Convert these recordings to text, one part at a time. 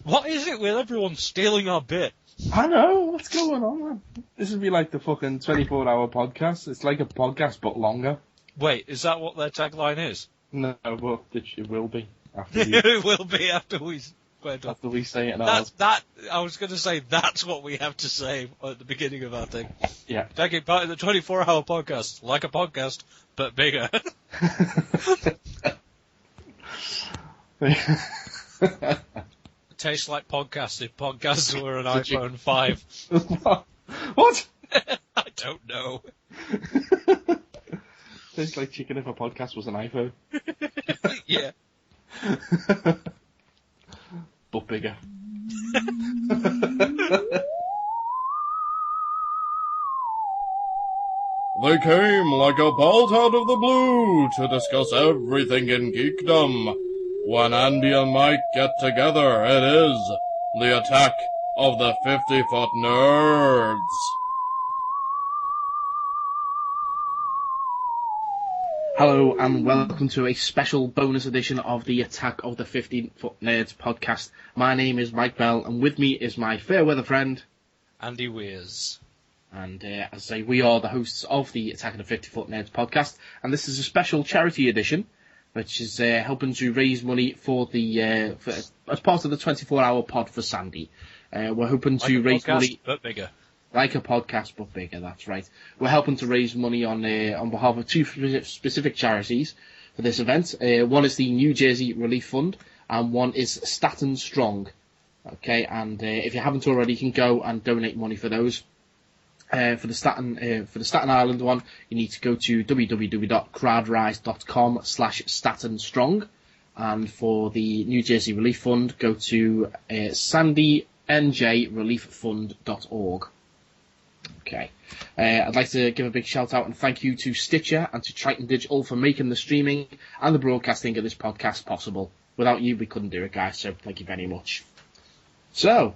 What is it with everyone stealing our bit? I know, what's going on, man? This would be like the fucking 24-hour podcast. It's like a podcast, but longer. Wait, is that what their tagline is? No, but it will be. After we, It will be after we say it in ours. I was going to say that's what we have to say at the beginning of our thing. Yeah. Taking part in the 24-hour podcast, like a podcast, but bigger. Tastes like podcasts if podcasts were an iPhone 5. What? I don't know. Tastes like chicken if a podcast was an iPhone. Yeah. But bigger. They came like a bolt out of the blue to discuss everything in geekdom. When Andy and Mike get together, it is the attack of the 50-foot nerds. Hello and welcome to a special bonus edition of the Attack of the 50-Foot Nerds podcast. My name is Mike Bell and with me is my fair weather friend, Andy Weirs. And as I say, we are the hosts of the Attack of the 50-Foot Nerds podcast, and this is a special charity edition, which is helping to raise money for the as part of the 24-hour pod for Sandy. We're hoping to raise money, but bigger. Like a podcast, but bigger. That's right. We're helping to raise money on behalf of two specific charities for this event. One is the New Jersey Relief Fund, and one is Staten Strong. Okay, and if you haven't already, you can go and donate money for those. For the Staten Island one, you need to go to www.crowdrise.com/StatenStrong, and for the New Jersey Relief Fund, go to sandynjrelieffund.org. Okay. I'd like to give a big shout out and thank you to Stitcher and to Triton Digital for making the streaming and the broadcasting of this podcast possible. Without you, we couldn't do it, guys, so thank you very much. So,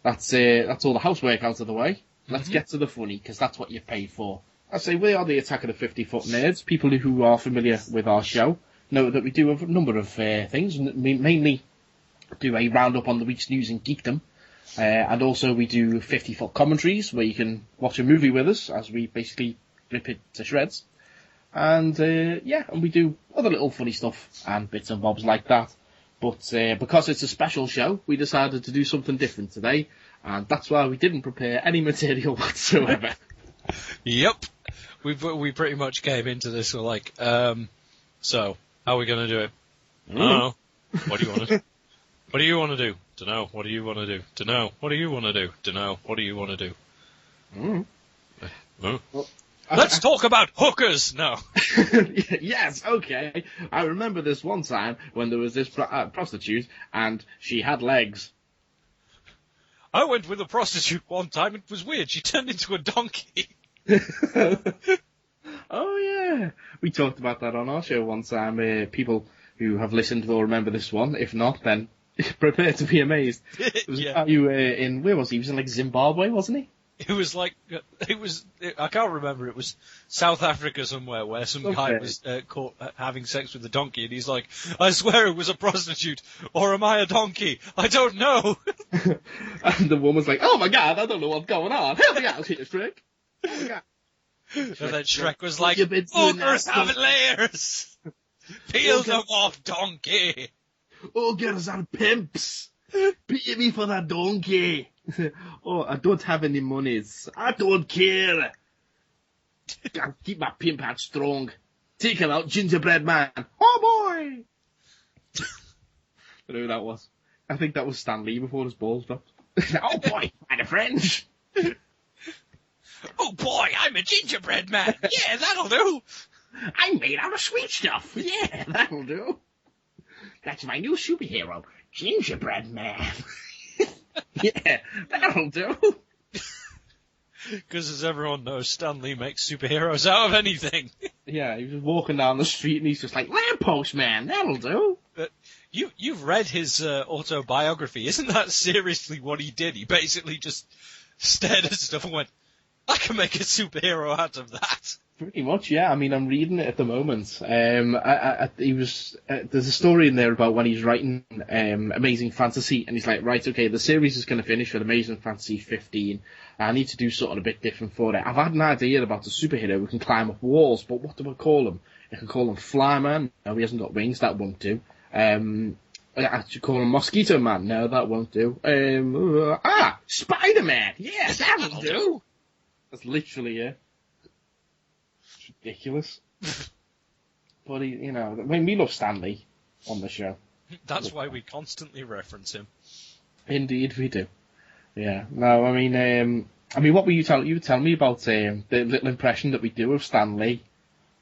that's all the housework out of the way. Let's get to the funny, because that's what you're paid for. I say we are the Attack of the 50-Foot Nerds. People who are familiar with our show know that we do a number of things. We mainly do a roundup on the week's news and geekdom. And also we do 50-foot commentaries, where you can watch a movie with us, as we basically rip it to shreds. And, and we do other little funny stuff and bits and bobs like that. But because it's a special show, we decided to do something different today. And that's why we didn't prepare any material whatsoever. Yep. We pretty much came into this, we're like, so, how are we going to do it? I don't know. What do you want to do? What do you want to do? Dunno. What do you want to do? Dunno. What do you want to do? Dunno. What do you want to do? Well, let's talk about hookers! No. Yes, okay. I remember this one time when there was this prostitute, and she had legs. I went with a prostitute one time, it was weird, she turned into a donkey. Oh yeah, we talked about that on our show one time. People who have listened will remember this one, if not, then prepare to be amazed. Yeah. You in, where was he? He was in like Zimbabwe, wasn't he? It was like, I can't remember, it was South Africa somewhere where some guy was caught having sex with a donkey, and he's like, I swear it was a prostitute, or am I a donkey? I don't know. And the woman's like, oh my god, I don't know what's going on. Help me out here, Shrek. Oh my god. And then Shrek was like, ogres have layers! Peel them off, donkey! Ogres are pimps! Pay me for that donkey! Oh, I don't have any monies. I don't care. I'll keep my pimp hat strong. Take him out, gingerbread man. Oh boy! I don't know who that was. I think that was Stan Lee before his balls dropped. Oh boy, and a French. Oh boy, I'm a gingerbread man. Yeah, that'll do. I'm made out of sweet stuff. Yeah, that'll do. That's my new superhero, gingerbread man. Yeah, that'll do. Because as everyone knows, Stan Lee makes superheroes out of anything. Yeah, he was walking down the street and he's just like, lamppost man, that'll do. But you've read his autobiography. Isn't that seriously what he did? He basically just stared at stuff and went, I can make a superhero out of that. Pretty much, yeah. I mean, I'm reading it at the moment. There's a story in there about when he's writing Amazing Fantasy, and he's like, right, okay, the series is going to finish with Amazing Fantasy 15. I need to do something a bit different for it. I've had an idea about a superhero who can climb up walls, but what do I call him? I can call him Flyman. No, he hasn't got wings. That won't do. I should call him Mosquito Man. No, that won't do. Spider-Man. Yeah, that'll do. That's literally it. It's ridiculous. But I mean, we love Stanley on the show. That's why we constantly reference him. Indeed, we do. Yeah. No, I mean, what were you telling me about the little impression that we do of Stan Lee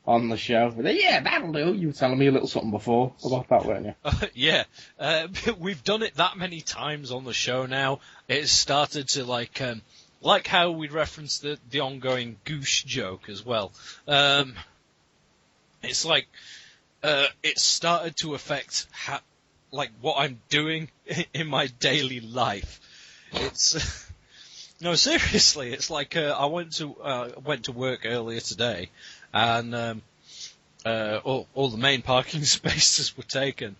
on the show? Yeah, that'll do. You were telling me a little something before about that, weren't you? Yeah. We've done it that many times on the show now. It's started to like how we referenced the ongoing Goosh joke as well. It's like it's started to affect what I'm doing in my daily life. It's no, seriously. It's like I went to work earlier today, and all the main parking spaces were taken,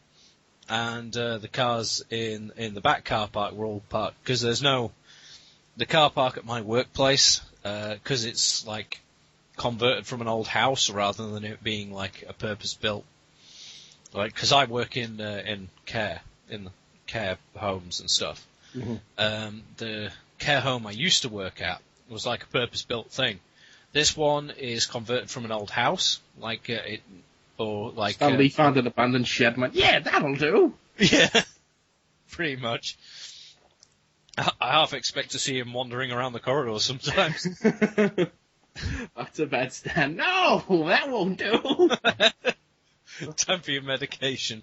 and the cars in the back car park were all parked because the car park at my workplace because it's like converted from an old house rather than it being like a purpose built. Like, because I work in care homes and stuff. Mm-hmm. The care home I used to work at was like a purpose-built thing. This one is converted from an old house, Stanley found an abandoned shed and went, yeah, that'll do. Yeah, pretty much. I half expect to see him wandering around the corridor sometimes. Back to bed, Stan. No, that won't do. Time for your medication.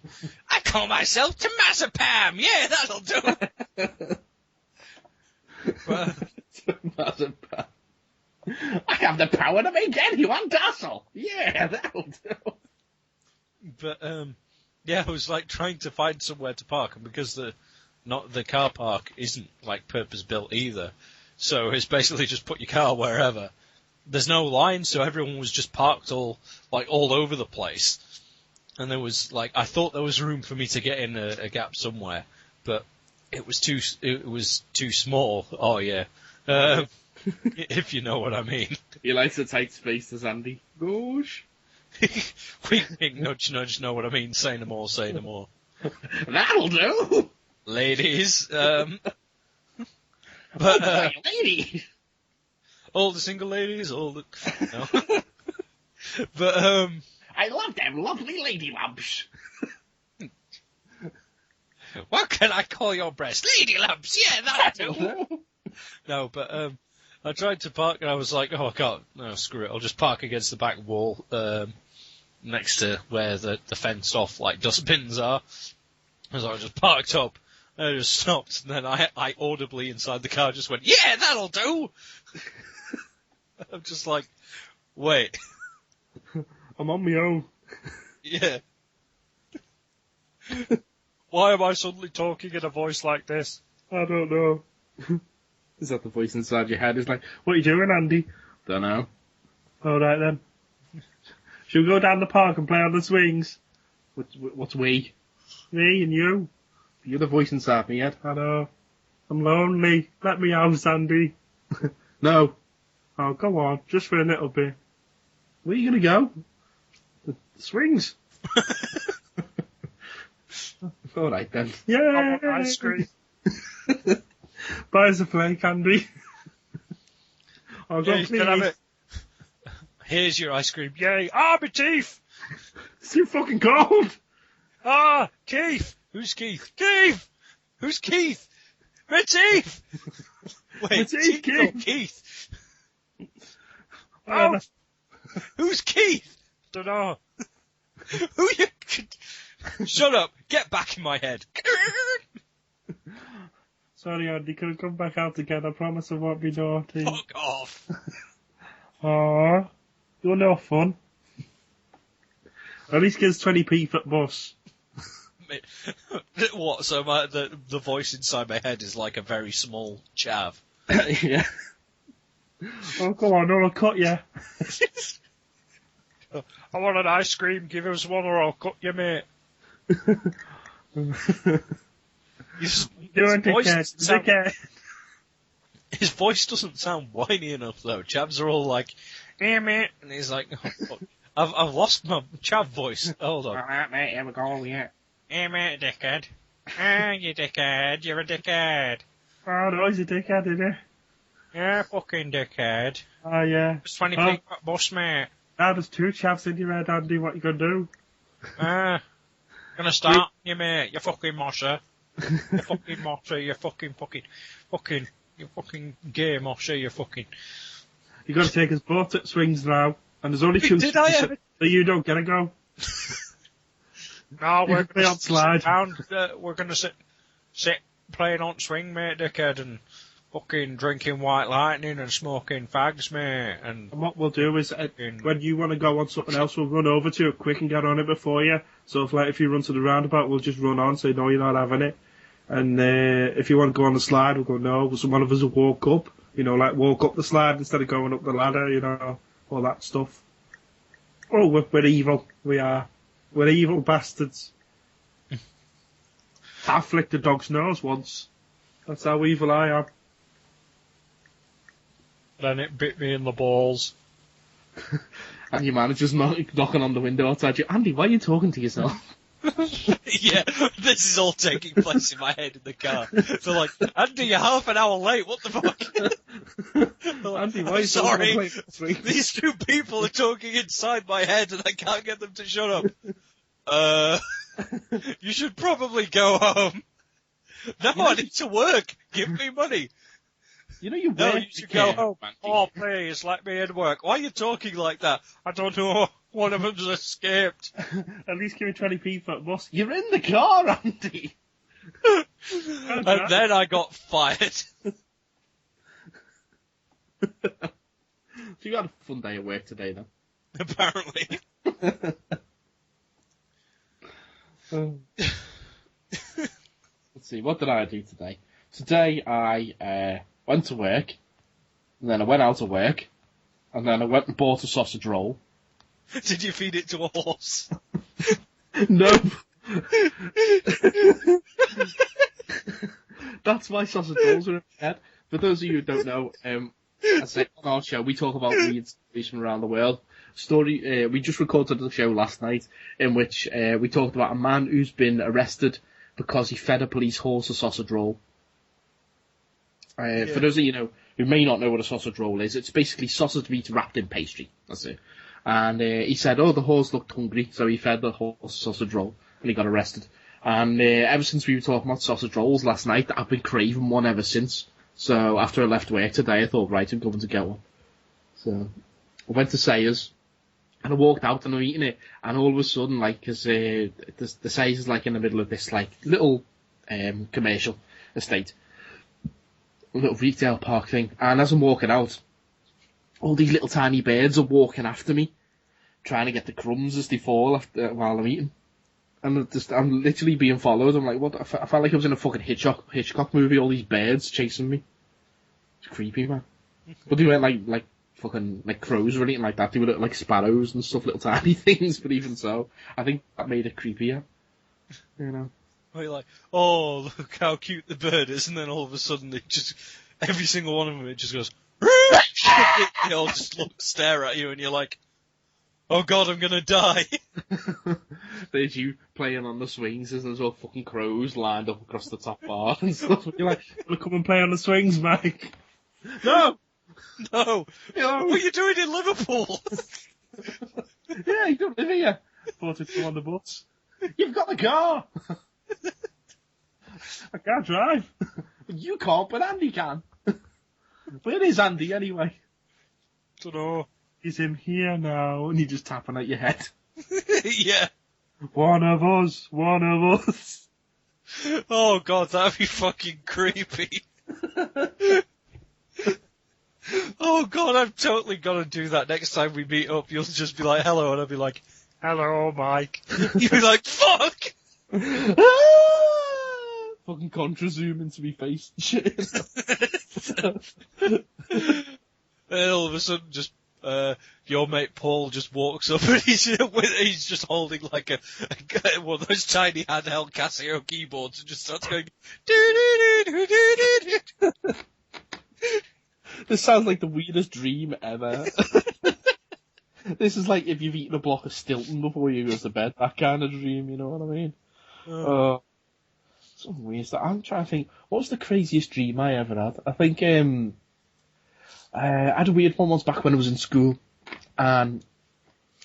I call myself Tomazepam. Yeah, that'll do. Tomazepam. I have the power to make anyone docile. Yeah, that'll do. But yeah, I was like trying to find somewhere to park, and because the car park isn't like purpose built either, so it's basically just put your car wherever. There's no line, so everyone was just parked all over the place. And there was I thought there was room for me to get in a gap somewhere, but it was too small. Oh yeah, if you know what I mean. He likes a tight space, does Andy? Gosh. Wink, nudge, nudge. Know what I mean? Say no more. Say no more. That'll do. Ladies, ladies. All the single ladies, no. But I love them lovely lady lumps. What can I call your breast? Lady lumps, yeah, that'll do. No, but I tried to park and I was like, oh, I can't. No, screw it. I'll just park against the back wall next to where the fenced off dustbins are. So I just parked up and I just stopped, and then I audibly inside the car just went, yeah, that'll do. I'm just like, wait. I'm on my own. Yeah. Why am I suddenly talking in a voice like this? I don't know. Is that the voice inside your head? It's like, what are you doing, Andy? Don't know. All right then. Should we go down the park and play on the swings? What's we? Me and you. You're the voice inside me, Ed. I know. I'm lonely. Let me out, Andy. No. Oh, go on. Just for a little bit. Where are you going to go? The swings. All right then. Yeah. I want ice cream. Buy us a flake, Andy. I'll go please. Can I have it? Here's your ice cream. Yay. Ah, my teeth. It's too fucking cold. Ah, Keith. Who's Keith? Keith. Who's Keith? My teeth. Wait, my teeth, Keith. Keith. Oh. Who's Keith? Don't know. Who you? Shut up! Get back in my head. Sorry, Andy. Can we come back out again? I promise I won't be naughty. Fuck off. Aww. You're no fun. At least gives 20p for bus. What? So the voice inside my head is like a very small chav. Yeah. Oh, come on, or I'll cut you. I want an ice cream, give us one or I'll cut you, mate. You're a dickhead. His voice doesn't sound whiny enough, though. Chavs are all like, "Hey, mate," and he's like, oh, fuck. I've lost my Chav voice. Hold on. Alright, mate, here we go, yeah. Hey, mate, dickhead. Ah, you dickhead. You're a dickhead. Oh, no, he's a dickhead, isn't he? Yeah, fucking dickhead. Oh, yeah. It's 20p bus, mate. Now there's two chavs in your head, Andy. What you gonna do? Gonna start you, mate. You fucking mosher. You fucking mosher. You fucking you fucking gay mosher. You fucking. You gotta take us both at swings now, and there's only two. Did I ever? So you don't get a go. No, we're gonna slide. We're gonna sit playing on swing, mate, dickhead, and fucking drinking white lightning and smoking fags, mate. And what we'll do is, when you want to go on something else, we'll run over to it quick and get on it before you. So if you run to the roundabout, we'll just run on, say no, you're not having it. And if you want to go on the slide, we'll go no. So one of us will walk up, walk up the slide instead of going up the ladder, all that stuff. Oh, we're evil. We are. We're evil bastards. I flicked a dog's nose once. That's how evil I am. Then it bit me in the balls. And your manager's knocking on the window outside you. Andy, why are you talking to yourself? Yeah, this is all taking place in my head in the car. So like, Andy, you're half an hour late, what the fuck? Like, Andy, why are you sorry, these two people are talking inside my head and I can't get them to shut up. You should probably go home. No, I need to work. Give me money. You work. No, you should go home. Andy. Oh, please, let me in work. Why are you talking like that? I don't know. One of them's escaped. At least give me 20p for a bus. You're in the car, Andy. And then I got fired. So you had a fun day at work today, then? Apparently. Let's see, what did I do today? Today I went to work, and then I went out of work, and then I went and bought a sausage roll. Did you feed it to a horse? No. That's why sausage rolls are in my head. For those of you who don't know, I say on our show we talk about weird stories from around the world. We just recorded the show last night in which we talked about a man who's been arrested because he fed a police horse a sausage roll. For those of you who may not know what a sausage roll is, it's basically sausage meat wrapped in pastry. That's it. And he said, the horse looked hungry, so he fed the horse a sausage roll, and he got arrested. And ever since we were talking about sausage rolls last night, I've been craving one ever since. So after I left work today, I thought, right, I'm going to get one. So I went to Sayers, and I walked out and I'm eating it, and all of a sudden, because the Sayers is in the middle of this little commercial estate, a little retail park thing, and as I'm walking out, all these little tiny birds are walking after me, trying to get the crumbs as they fall while I'm eating. And I'm literally being followed. I'm like, what? I felt like I was in a fucking Hitchcock movie, all these birds chasing me. It's creepy, man. But they weren't like fucking crows or anything like that. They were like sparrows and stuff, little tiny things, but even so, I think that made it creepier. Where you're like, oh, look how cute the bird is, and then all of a sudden every single one of them, it just goes, they all just stare at you, and you're like, oh god, I'm gonna die. There's you playing on the swings, and there's all fucking crows lined up across the top bar and stuff. You're like, wanna come and play on the swings, Mike? No! No! What are you doing in Liverpool? Yeah, you don't live here. Bought it on the bus. You've got the car! I can't drive. You can't, but Andy can. Where is Andy, anyway? Dunno. He's in here now, and you're just tapping at your head. Yeah. One of us. Oh god, that'd be fucking creepy. Oh god, I'm totally gonna do that next time we meet up. You'll just be like, hello, and I'll be like, hello, Mike. You'll be like, fuck! Fucking contra zoom into me face and shit. And all of a sudden, just your mate Paul just walks up and he's just holding like a one of those tiny handheld Casio keyboards and just starts going. This sounds like the weirdest dream ever. This is like if you've eaten a block of Stilton before you go to bed. That kind of dream, you know what I mean? Some weird stuff. I'm trying to think, what was the craziest dream I ever had? I think I had a weird one once back when I was in school, and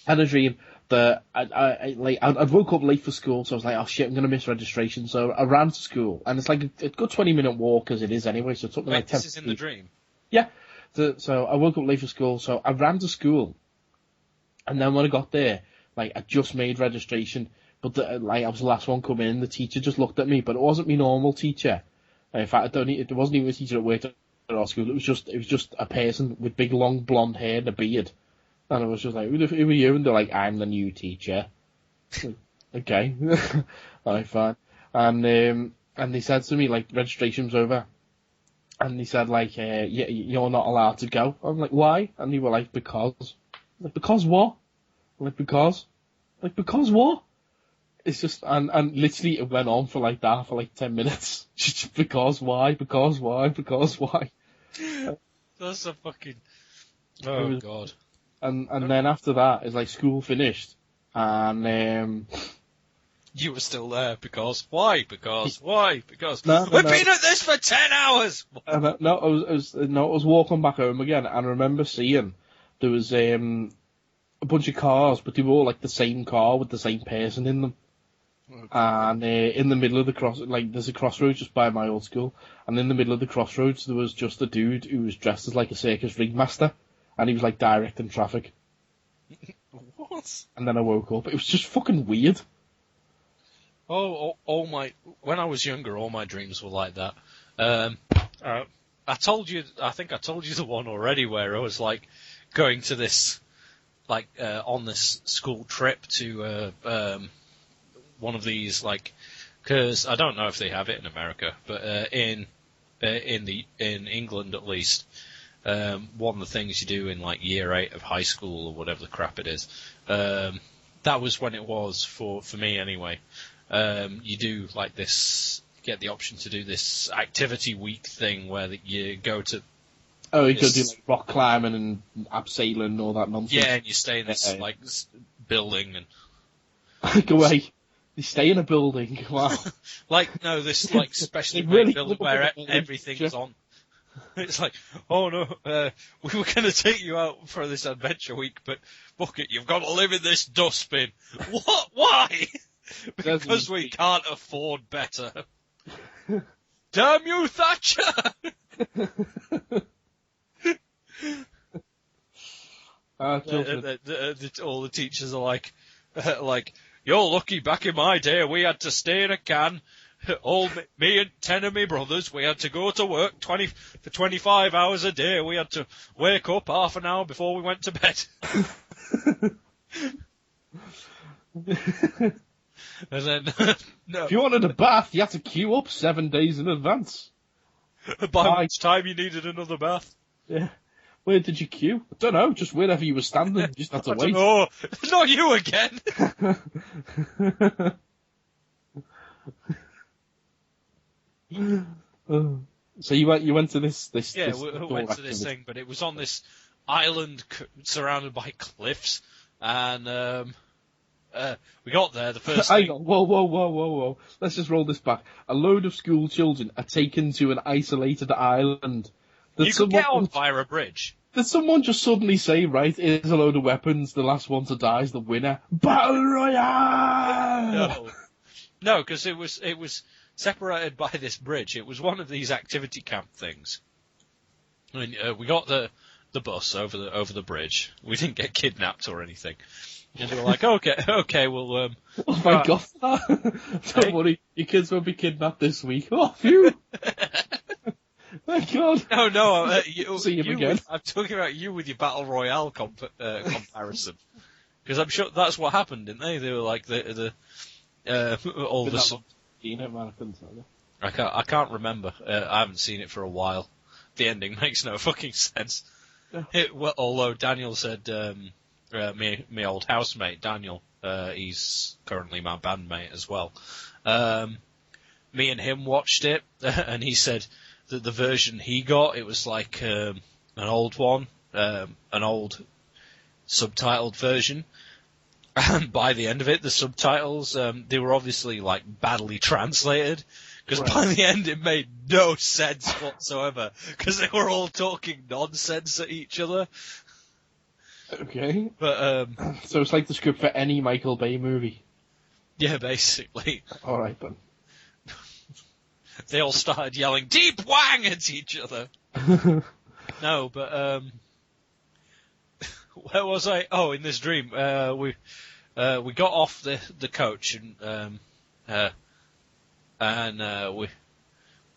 I had a dream that I'd woke up late for school, so I was like, oh shit, I'm gonna miss registration. So I ran to school, and it's like a good 20-minute walk as it is anyway. So it took me like 10. This is in the dream. Yeah. So I woke up late for school, so I ran to school, and then when I got there, like I just made registration, but I was the last one coming in. The teacher just looked at me, but it wasn't my normal teacher. In fact, it wasn't even a teacher that worked at our school. It was just a person with big long blonde hair and a beard. And I was just like, who are you? And they're like, I'm the new teacher. Okay. Alright, fine. And they said to me, like, registration's over. And they said, like, you're not allowed to go. I'm like, why? And they were like, because. I'm like, because what? I'm like, because. Like, because what? It's just, and literally it went on for like that for like 10 minutes. Just because why? Because why? Because why? That's a fucking, oh god. And then after that, it's like school finished. And, you were still there because why? Because why? Because no, we've been at this for 10 hours. I was walking back home again, and I remember seeing there was a bunch of cars, but they were all like the same car with the same person in them. Okay. And in the middle of the there's a crossroads just by my old school, and in the middle of the crossroads there was just a dude who was dressed as like a circus ringmaster, and he was like directing traffic. What? And then I woke up. It was just fucking weird. When I was younger, all my dreams were like that. I think I told you the one already where I was like going to this, like, on this school trip to, one of these, like, cause I don't know if they have it in America, but, in England at least, one of the things you do in like year 8 of high school or whatever the crap it is, that was when it was for me anyway. You do like this, get the option to do this activity week thing where you go to. Oh, you could do like rock climbing and abseiling and all that nonsense. Yeah, and you stay in this like building and. Go away. You stay in a building. Wow. This like specially really made building where everything's on. It's like, oh no, we were going to take you out for this adventure week, but fuck it, you've got to live in this dustbin. What? Why? Because we can't afford better. Damn you, Thatcher! All the teachers are like, you're lucky back in my day we had to stay in a can. Me and 10 of my brothers, we had to go to work for 25 hours a day. We had to wake up half an hour before we went to bed. And then, no. If you wanted a bath, you had to queue up 7 days in advance. By which time you needed another bath. Yeah. Where did you queue? I don't know, just wherever you were standing, you just had to wait. Oh, not you again! So you went to this yeah, we went to this thing, but it was on this island surrounded by cliffs, and we got there the first thing. Whoa. Let's just roll this back. A load of school children are taken to an isolated island. You can get on via a bridge. Did someone just suddenly say, right, here's a load of weapons, the last one to die is the winner? Battle Royale! No, because it was separated by this bridge. It was one of these activity camp things. I mean, we got the bus over the bridge. We didn't get kidnapped or anything. And they were like, okay, well, oh my god. Don't worry, your kids won't be kidnapped this week. Oh, phew! My god. No, see him again. I'm talking about you with your Battle Royale comparison. Because I'm sure that's what happened, didn't they? They were like all the... I can't remember. I haven't seen it for a while. The ending makes no fucking sense. Although Daniel said, my old housemate, Daniel, he's currently my bandmate as well. Me and him watched it, and he said that the version he got, it was like an old one, an old subtitled version. And by the end of it, the subtitles, they were obviously like badly translated, because by the end it made no sense whatsoever, because they were all talking nonsense at each other. Okay. But so it's like the script for any Michael Bay movie. Yeah, basically. All right then. They all started yelling "Deep Wang" at each other. No, but where was I? Oh, in this dream, we got off the coach and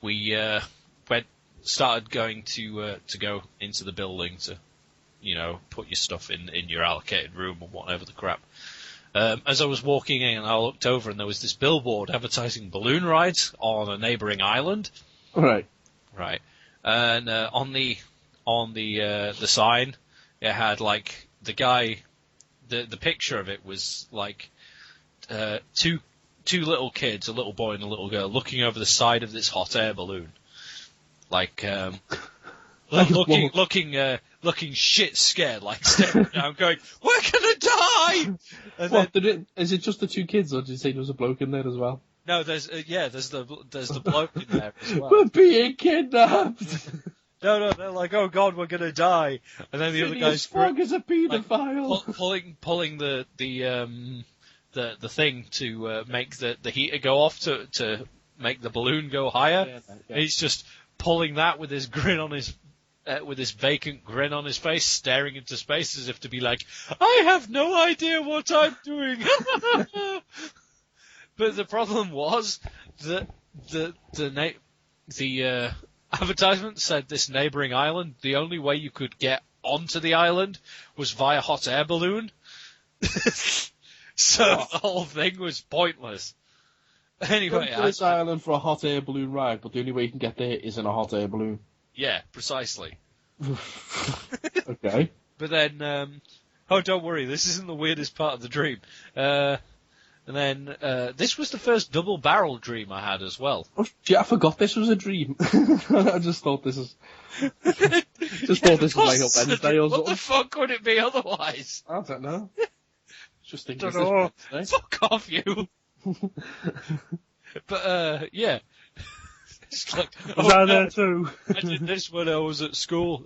we started going to go into the building to, put your stuff in your allocated room or whatever the crap. As I was walking in, I looked over and there was this billboard advertising balloon rides on a neighbouring island. Right. Right. And on the sign, it had like the guy. The picture of it was like two little kids, a little boy and a little girl, looking over the side of this hot air balloon, like looking shit scared, like staring down, going, "We're gonna die!" And is it just the two kids, or did you say there was a bloke in there as well? No, there's the bloke in there as well. We're being kidnapped. No, they're like, "Oh God, we're gonna die!" And then the other guy's Frog is a paedophile. pulling the thing to make the heater go off to make the balloon go higher. Yeah. He's just pulling that with his grin on his with his vacant grin on his face, staring into space as if to be like, "I have no idea what I'm doing." But the problem was that the advertisement said this neighbouring island, the only way you could get onto the island was via hot air balloon. So the whole thing was pointless. Anyway, Come to this island for a hot air balloon ride, but the only way you can get there is in a hot air balloon. Yeah, precisely. Okay. But then, don't worry, this isn't the weirdest part of the dream. And then, this was the first double-barrel dream I had as well. Oh, gee, I forgot this was a dream. I just thought this was... thought this was like a Wednesday or something. What the fuck would it be otherwise? I don't know. Just thinking Fuck off, you! But, yeah. It's like, was I there too? I did this when I was at school.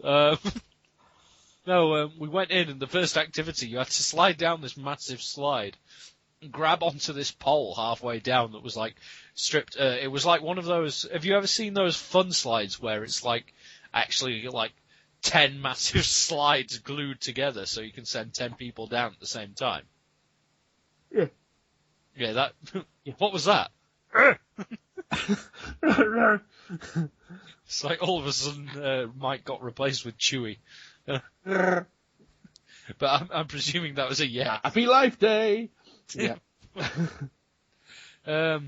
We went in, and the first activity, you had to slide down this massive slide and grab onto this pole halfway down that was like stripped. It was like one of those. Have you ever seen those fun slides where it's like actually like 10 massive slides glued together so you can send 10 people down at the same time? Yeah. Yeah, that. What was that? It's like all of a sudden Mike got replaced with Chewie. But I'm presuming that was a yeah. Happy Life Day! Yeah. But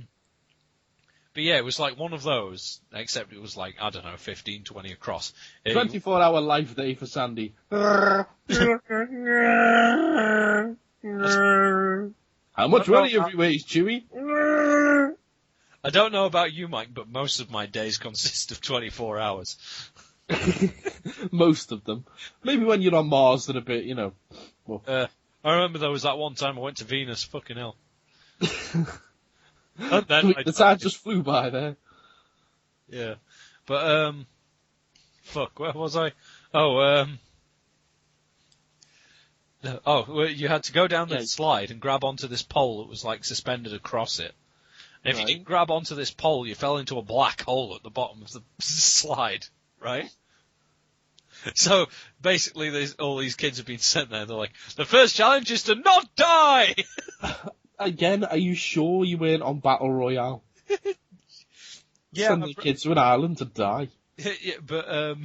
yeah, it was like one of those, except it was like, I don't know, 15, 20 across. 24-hour life day for Sandy. How much money have you raised, Chewie? I don't know about you, Mike, but most of my days consist of 24 hours. Most of them. Maybe when you're on Mars, they're a bit, Well. I remember there was that one time I went to Venus. Fucking hell. And then the time just flew by there. Yeah. But, fuck, where was I? You had to go down the slide and grab onto this pole that was, like, suspended across it. And if you didn't grab onto this pole, you fell into a black hole at the bottom of the slide, right? So, basically, all these kids have been sent there. They're like, the first challenge is to not die! Again, are you sure you weren't on Battle Royale? Yeah. Send the kids to an island to die. Yeah, but,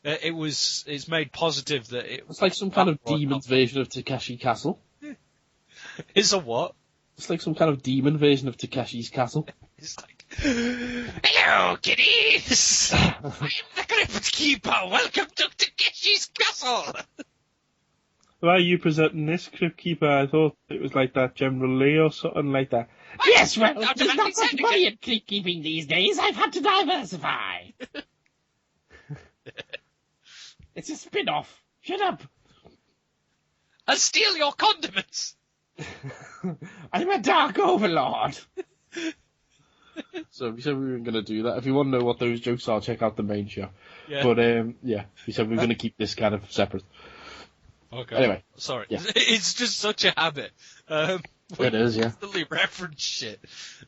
it's made positive that it's like some kind of demon's version of Takeshi's Castle. It's a what? It's like some kind of demon version of Takeshi's Castle. It's like Hello, kiddies! I'm the Crypt Keeper. Welcome to Takeshi's Castle! Why are you presenting this, Crypt Keeper? I thought it was like that General Lee or something like that. Yes, well, there's not much money in crypt keeping these days. I've had to diversify. It's a spin-off. Shut up. And steal your condiments! I'm a dark overlord. So we said we were going to do that. If you want to know what those jokes are, check out the main show. Yeah. But, yeah, we said we were going to keep this kind of separate. Okay. Anyway. Sorry. Yeah. It's just such a habit. It is, yeah. Constantly reference shit.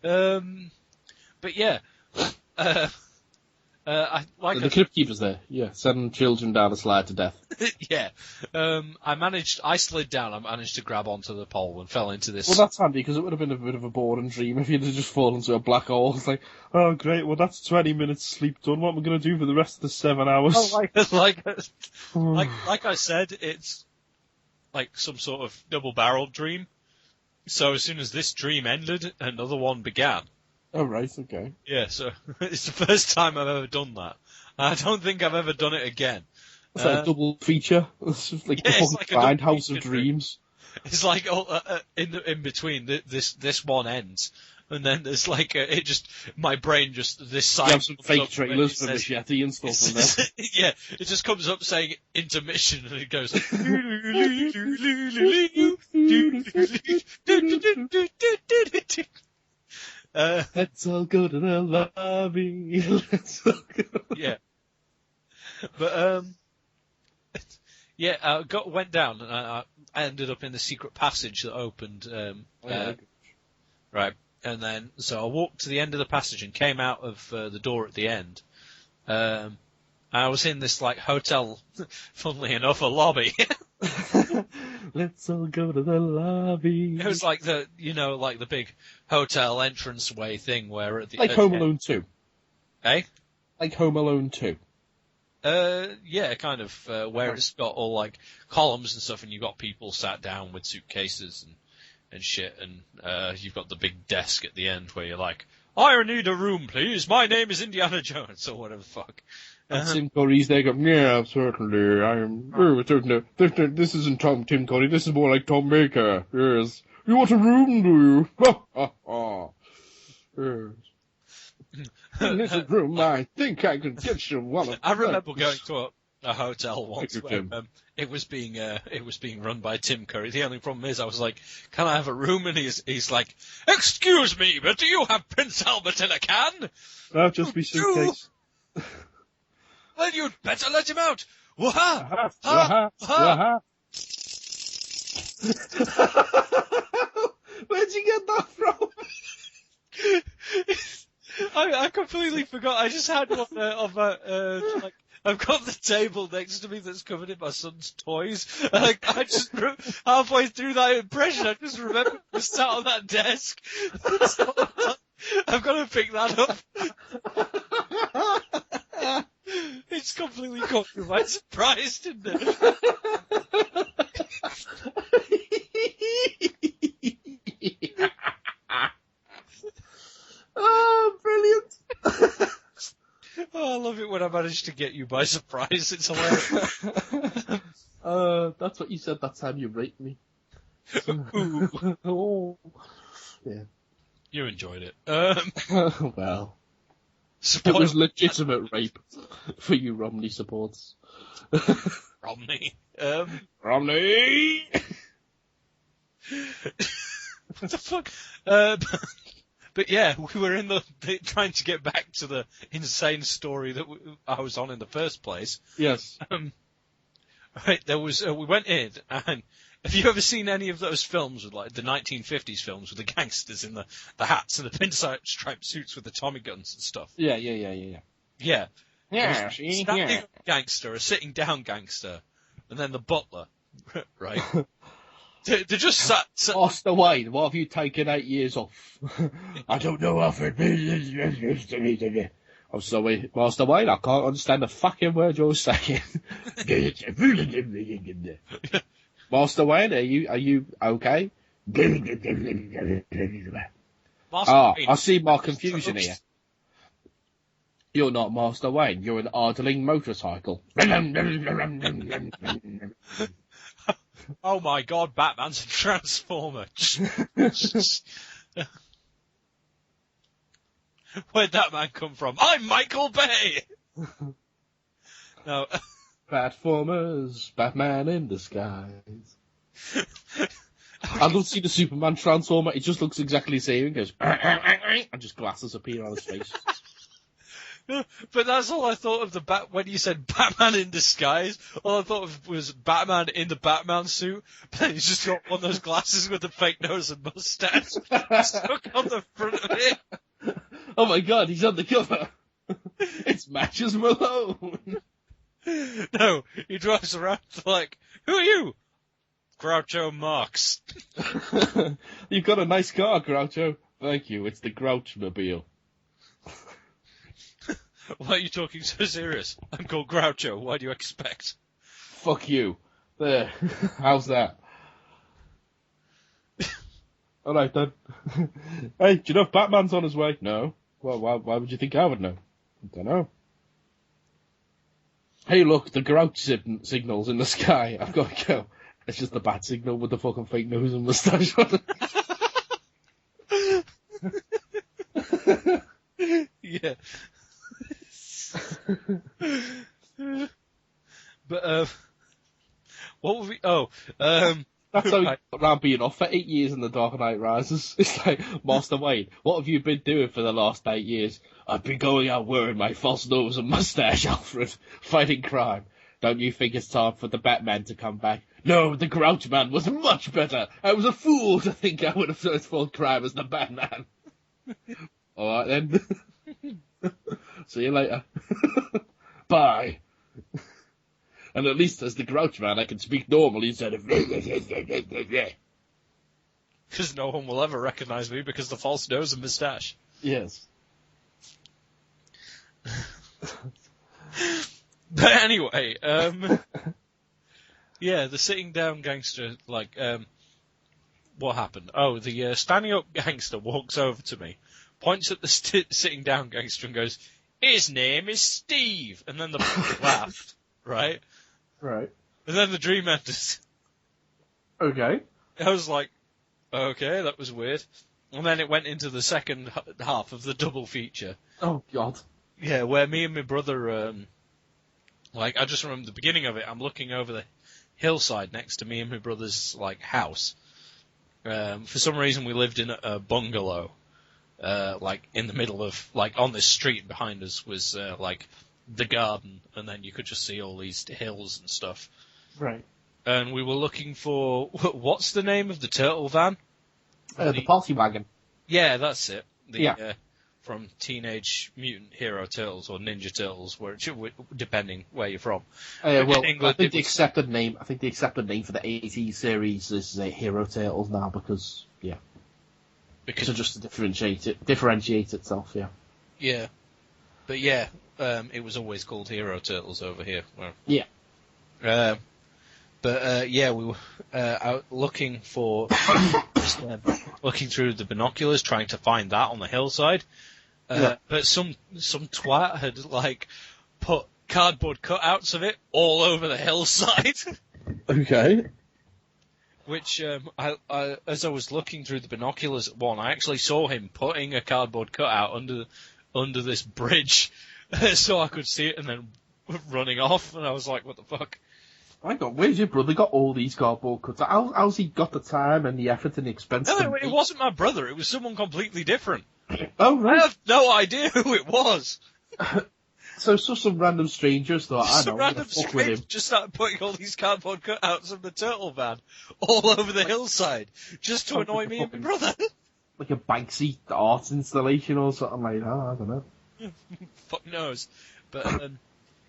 But yeah. The Crypt Keeper's there. Yeah, sending children down a slide to death. Yeah. I slid down, I managed to grab onto the pole and fell into this. Well, that's handy, because it would have been a bit of a boring dream if you'd have just fallen into a black hole. It's like, oh, great, well, that's 20 minutes sleep done. What am I going to do for the rest of the 7 hours? Oh, like I said, it's like some sort of double-barreled dream. So as soon as this dream ended, another one began. Oh, right, okay. Yeah, so it's the first time I've ever done that. I don't think I've ever done it again. It's like a double feature. It's just like the it's fucking like a Blind double House of feature Dreams. It's like in between this one ends, and then there's like my brain just this side. You have some comes fake up trailers for where it says- Machete and stuff in there. Yeah, it just comes up saying intermission, and it goes. Let's all go to the lobby. Let's all go. Yeah, but yeah, went down, and I ended up in the secret passage that opened. Right, and then so I walked to the end of the passage and came out of the door at the end. I was in this like hotel, funnily enough, a lobby. Let's all go to the lobby. It was like the big hotel entranceway thing where at the Like Home Alone 2. Eh? Like Home Alone 2. Yeah, kind of, where it's got all like columns and stuff, and you've got people sat down with suitcases and shit, and you've got the big desk at the end where you're like, I need a room, please. My name is Indiana Jones, or whatever the fuck. And Tim Curry's there going, yeah, certainly, certainly. This isn't Tim Curry, this is more like Tom Baker. Yes. You want a room, do you? Ha, ha, ha. Yes. In this room, I think I can get you one of I remember going to a hotel once where Tim. it was being run by Tim Curry. The only problem is I was like, can I have a room? And he's like, excuse me, but do you have Prince Albert in a can? That'll just be suitcase. Well, you'd better let him out. Waha! Waha! Ha! Waha! Where'd you get that from? I completely forgot. I just had one like I've got the table next to me that's covered in my son's toys. And I just halfway through that impression, I just remembered I sat on that desk. I've got to pick that up. It's completely caught me by surprise, didn't it? Oh, brilliant. Oh, I love it when I manage to get you by surprise. It's hilarious. That's what you said that time you raped me. Ooh, Oh. Yeah. you enjoyed it. Well. It Spoiler was legitimate rape for you Romney supporters. Romney. Romney! What the fuck? But yeah, we were in the trying to get back to the insane story that I was on in the first place. Yes. Right, there was we went in, and have you ever seen any of those films with like the 1950s films with the gangsters in the hats and the pinstripe suits with the Tommy guns and stuff? Yeah. Yeah. Yeah, There was a standing up gangster, a sitting down gangster, and then the butler, right? They just sat. Master Wayne, what have you taken 8 years off? I don't know, Alfred. I'm sorry, Master Wayne, I can't understand a fucking word you're saying. Master Wayne, are you okay? Master Wayne I see my confusion here. You're not Master Wayne, you're an idling motorcycle. Oh my god, Batman's a transformer. Where'd that man come from? I'm Michael Bay! No. Platformers, Batman in disguise. I'd love to see the Superman transformer. It just looks exactly the same. It goes, and just glasses appear on his face. But that's all I thought of when you said Batman in disguise. All I thought of was Batman in the Batman suit, but then he's just got one of those glasses with the fake nose and mustache stuck on the front of it. Oh my god, he's on the cover. It's Matches Malone. No, he drives around like, who are you? Groucho Marx. You've got a nice car, Groucho. Thank you, it's the Grouch-mobile. Why are you talking so serious? I'm called Groucho, why do you expect? Fuck you. There. How's that? Alright then. Hey, do you know if Batman's on his way? No. Well, why would you think I would know? I don't know. Hey look, the Grouch signal's in the sky. I've got to go. It's just the bat signal with the fucking fake nose and moustache on it. Yeah. But, what would we, That's how he got around being off for 8 years in The Dark Knight Rises. It's like, Master Wayne, what have you been doing for the last 8 years? I've been going out wearing my false nose and mustache, Alfred, fighting crime. Don't you think it's time for the Batman to come back? No, the Grouch Man was much better. I was a fool to think I would have fought crime as the Batman. Alright then. See you later. Bye. And at least as the Grouch Man, I can speak normally instead of... Because no one will ever recognise me because of the false nose and moustache. Yes. But anyway, yeah, the sitting down gangster, like, what happened? Oh, the standing up gangster walks over to me, points at the sitting down gangster and goes, his name is Steve! And then the laughed, right? Right. And then the dream ended. Okay. I was like, okay, that was weird. And then it went into the second half of the double feature. Oh, God. Yeah, where me and my brother, like, I just remember the beginning of it, I'm looking over the hillside next to me and my brother's, like, house. For some reason we lived in a bungalow, like, in the middle of, like, on this street behind us was, like, the garden, and then you could just see all these hills and stuff. Right. And we were looking for, what's the name of the turtle van? The party wagon. Yeah, that's it. Yeah. From Teenage Mutant Hero Turtles or Ninja Turtles, depending where you're from. Well, England, I think the accepted name for the 80s series is Hero Turtles now because to just differentiate itself. Yeah. Yeah, but yeah, it was always called Hero Turtles over here. Well, yeah. Yeah, we were out looking for, looking through the binoculars, trying to find that on the hillside. But some twat had, like, put cardboard cutouts of it all over the hillside. Okay. Which, as I was looking through the binoculars at one, I actually saw him putting a cardboard cutout under this bridge, so I could see it, and then running off, and I was like, what the fuck? My God, where's your brother got all these cardboard cutouts? How's he got the time and the effort and the expense? No, it wasn't my brother, it was someone completely different. Oh, right. I have no idea who it was. So some random strangers thought, I know, Some random fuck with him. stranger just started putting all these cardboard cutouts of the turtle van all over the hillside, just to annoy me and my brother. Like a Banksy art installation or something like that, I don't know. Fuck knows. But,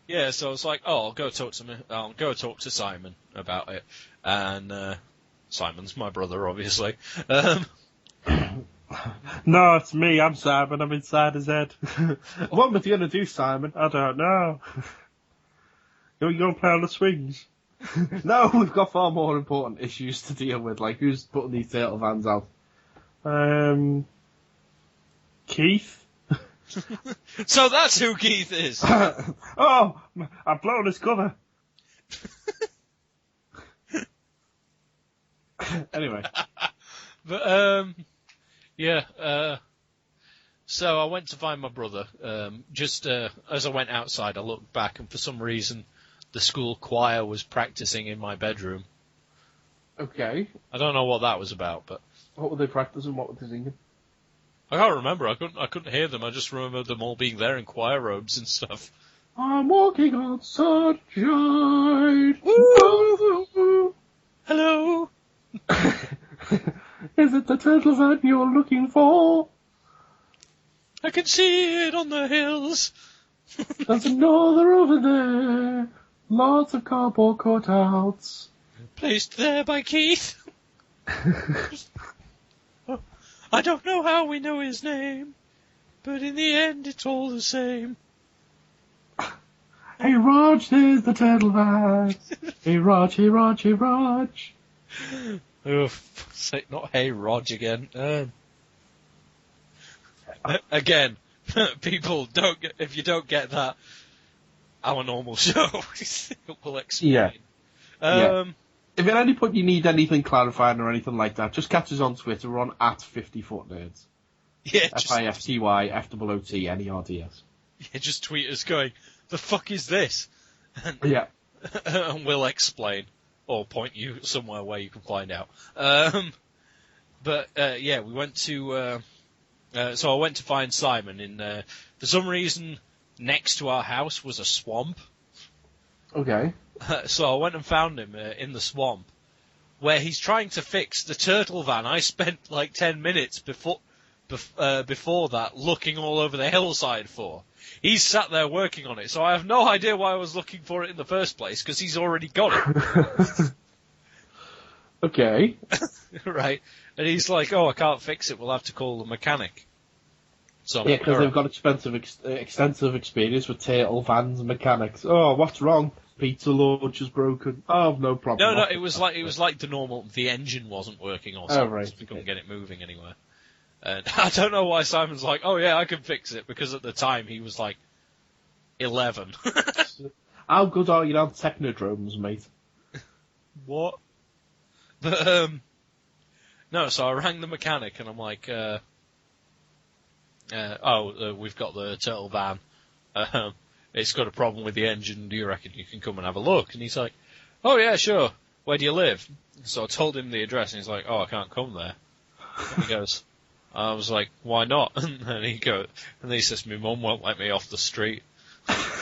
yeah, so I was like, I'll go talk to Simon about it. And, Simon's my brother, obviously. No, it's me. I'm Simon. I'm inside his head. What am I going to do, Simon? I don't know. You going to play on the swings? No, we've got far more important issues to deal with, like who's putting these turtle vans out? Keith? So that's who Keith is. Oh, I've blown his cover. Anyway. But, yeah, so I went to find my brother. Just as I went outside, I looked back, and for some reason, the school choir was practicing in my bedroom. Okay. I don't know what that was about, but What were they practicing? What were they singing? I can't remember. I couldn't hear them. I just remember them all being there in choir robes and stuff. I'm walking on sunshine. Woo! Hello. Is it the turtle that you're looking for? I can see it on the hills. There's another over there. Lots of cardboard cutouts. Placed there by Keith. I don't know how we know his name, but in the end it's all the same. Hey Raj, there's the turtle van. Hey Raj, hey Raj, hey Raj. Oh, for sake, not Hey Rog again. Again, people if you don't get that, our normal show will explain. Yeah. Yeah. If at any point you need anything clarifying or anything like that, just catch us on Twitter. We're on @50footnerds. Yeah, FIFTY_NERDS. Yeah, just tweet us going, the fuck is this? Yeah. And we'll explain. Or point you somewhere where you can find out. Yeah, we went to... so I went to find Simon in... for some reason, next to our house was a swamp. Okay. So I went and found him in the swamp, where he's trying to fix the turtle van. I spent like 10 minutes before that looking all over the hillside for. He's sat there working on it, so I have no idea why I was looking for it in the first place, because he's already got it. Okay. Right. And he's like, oh, I can't fix it, we'll have to call the mechanic. So Yeah, because they've got extensive experience with turtle vans and mechanics. Oh, what's wrong? Pizza launcher's broken. Oh, no problem. No, it was like the normal. The engine wasn't working or something. Right. So we couldn't get it moving anywhere. And I don't know why Simon's like, oh yeah, I can fix it, because at the time he was like 11. How good are you on technodromes, mate? What? But no. So I rang the mechanic and I'm like, we've got the turtle van. It's got a problem with the engine. Do you reckon you can come and have a look? And he's like, oh yeah, sure. Where do you live? So I told him the address, and he's like, oh, I can't come there. And he goes, I was like, why not? And he says, my mum won't let me off the street.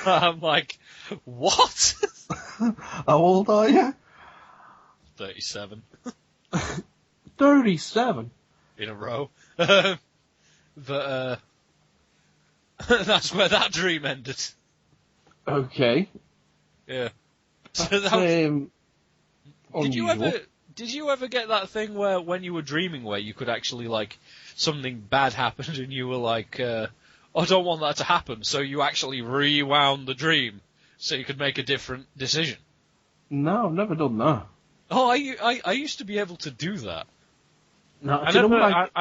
I'm like, what? How old are you? 37. 37? In a row. But that's where that dream ended. Okay. Yeah. So That's, that was, unusual. Did you ever get that thing where when you were dreaming where you could actually like something bad happened and you were like, I don't want that to happen, so you actually rewound the dream so you could make a different decision? No, I've never done that. Oh, I used to be able to do that. No, I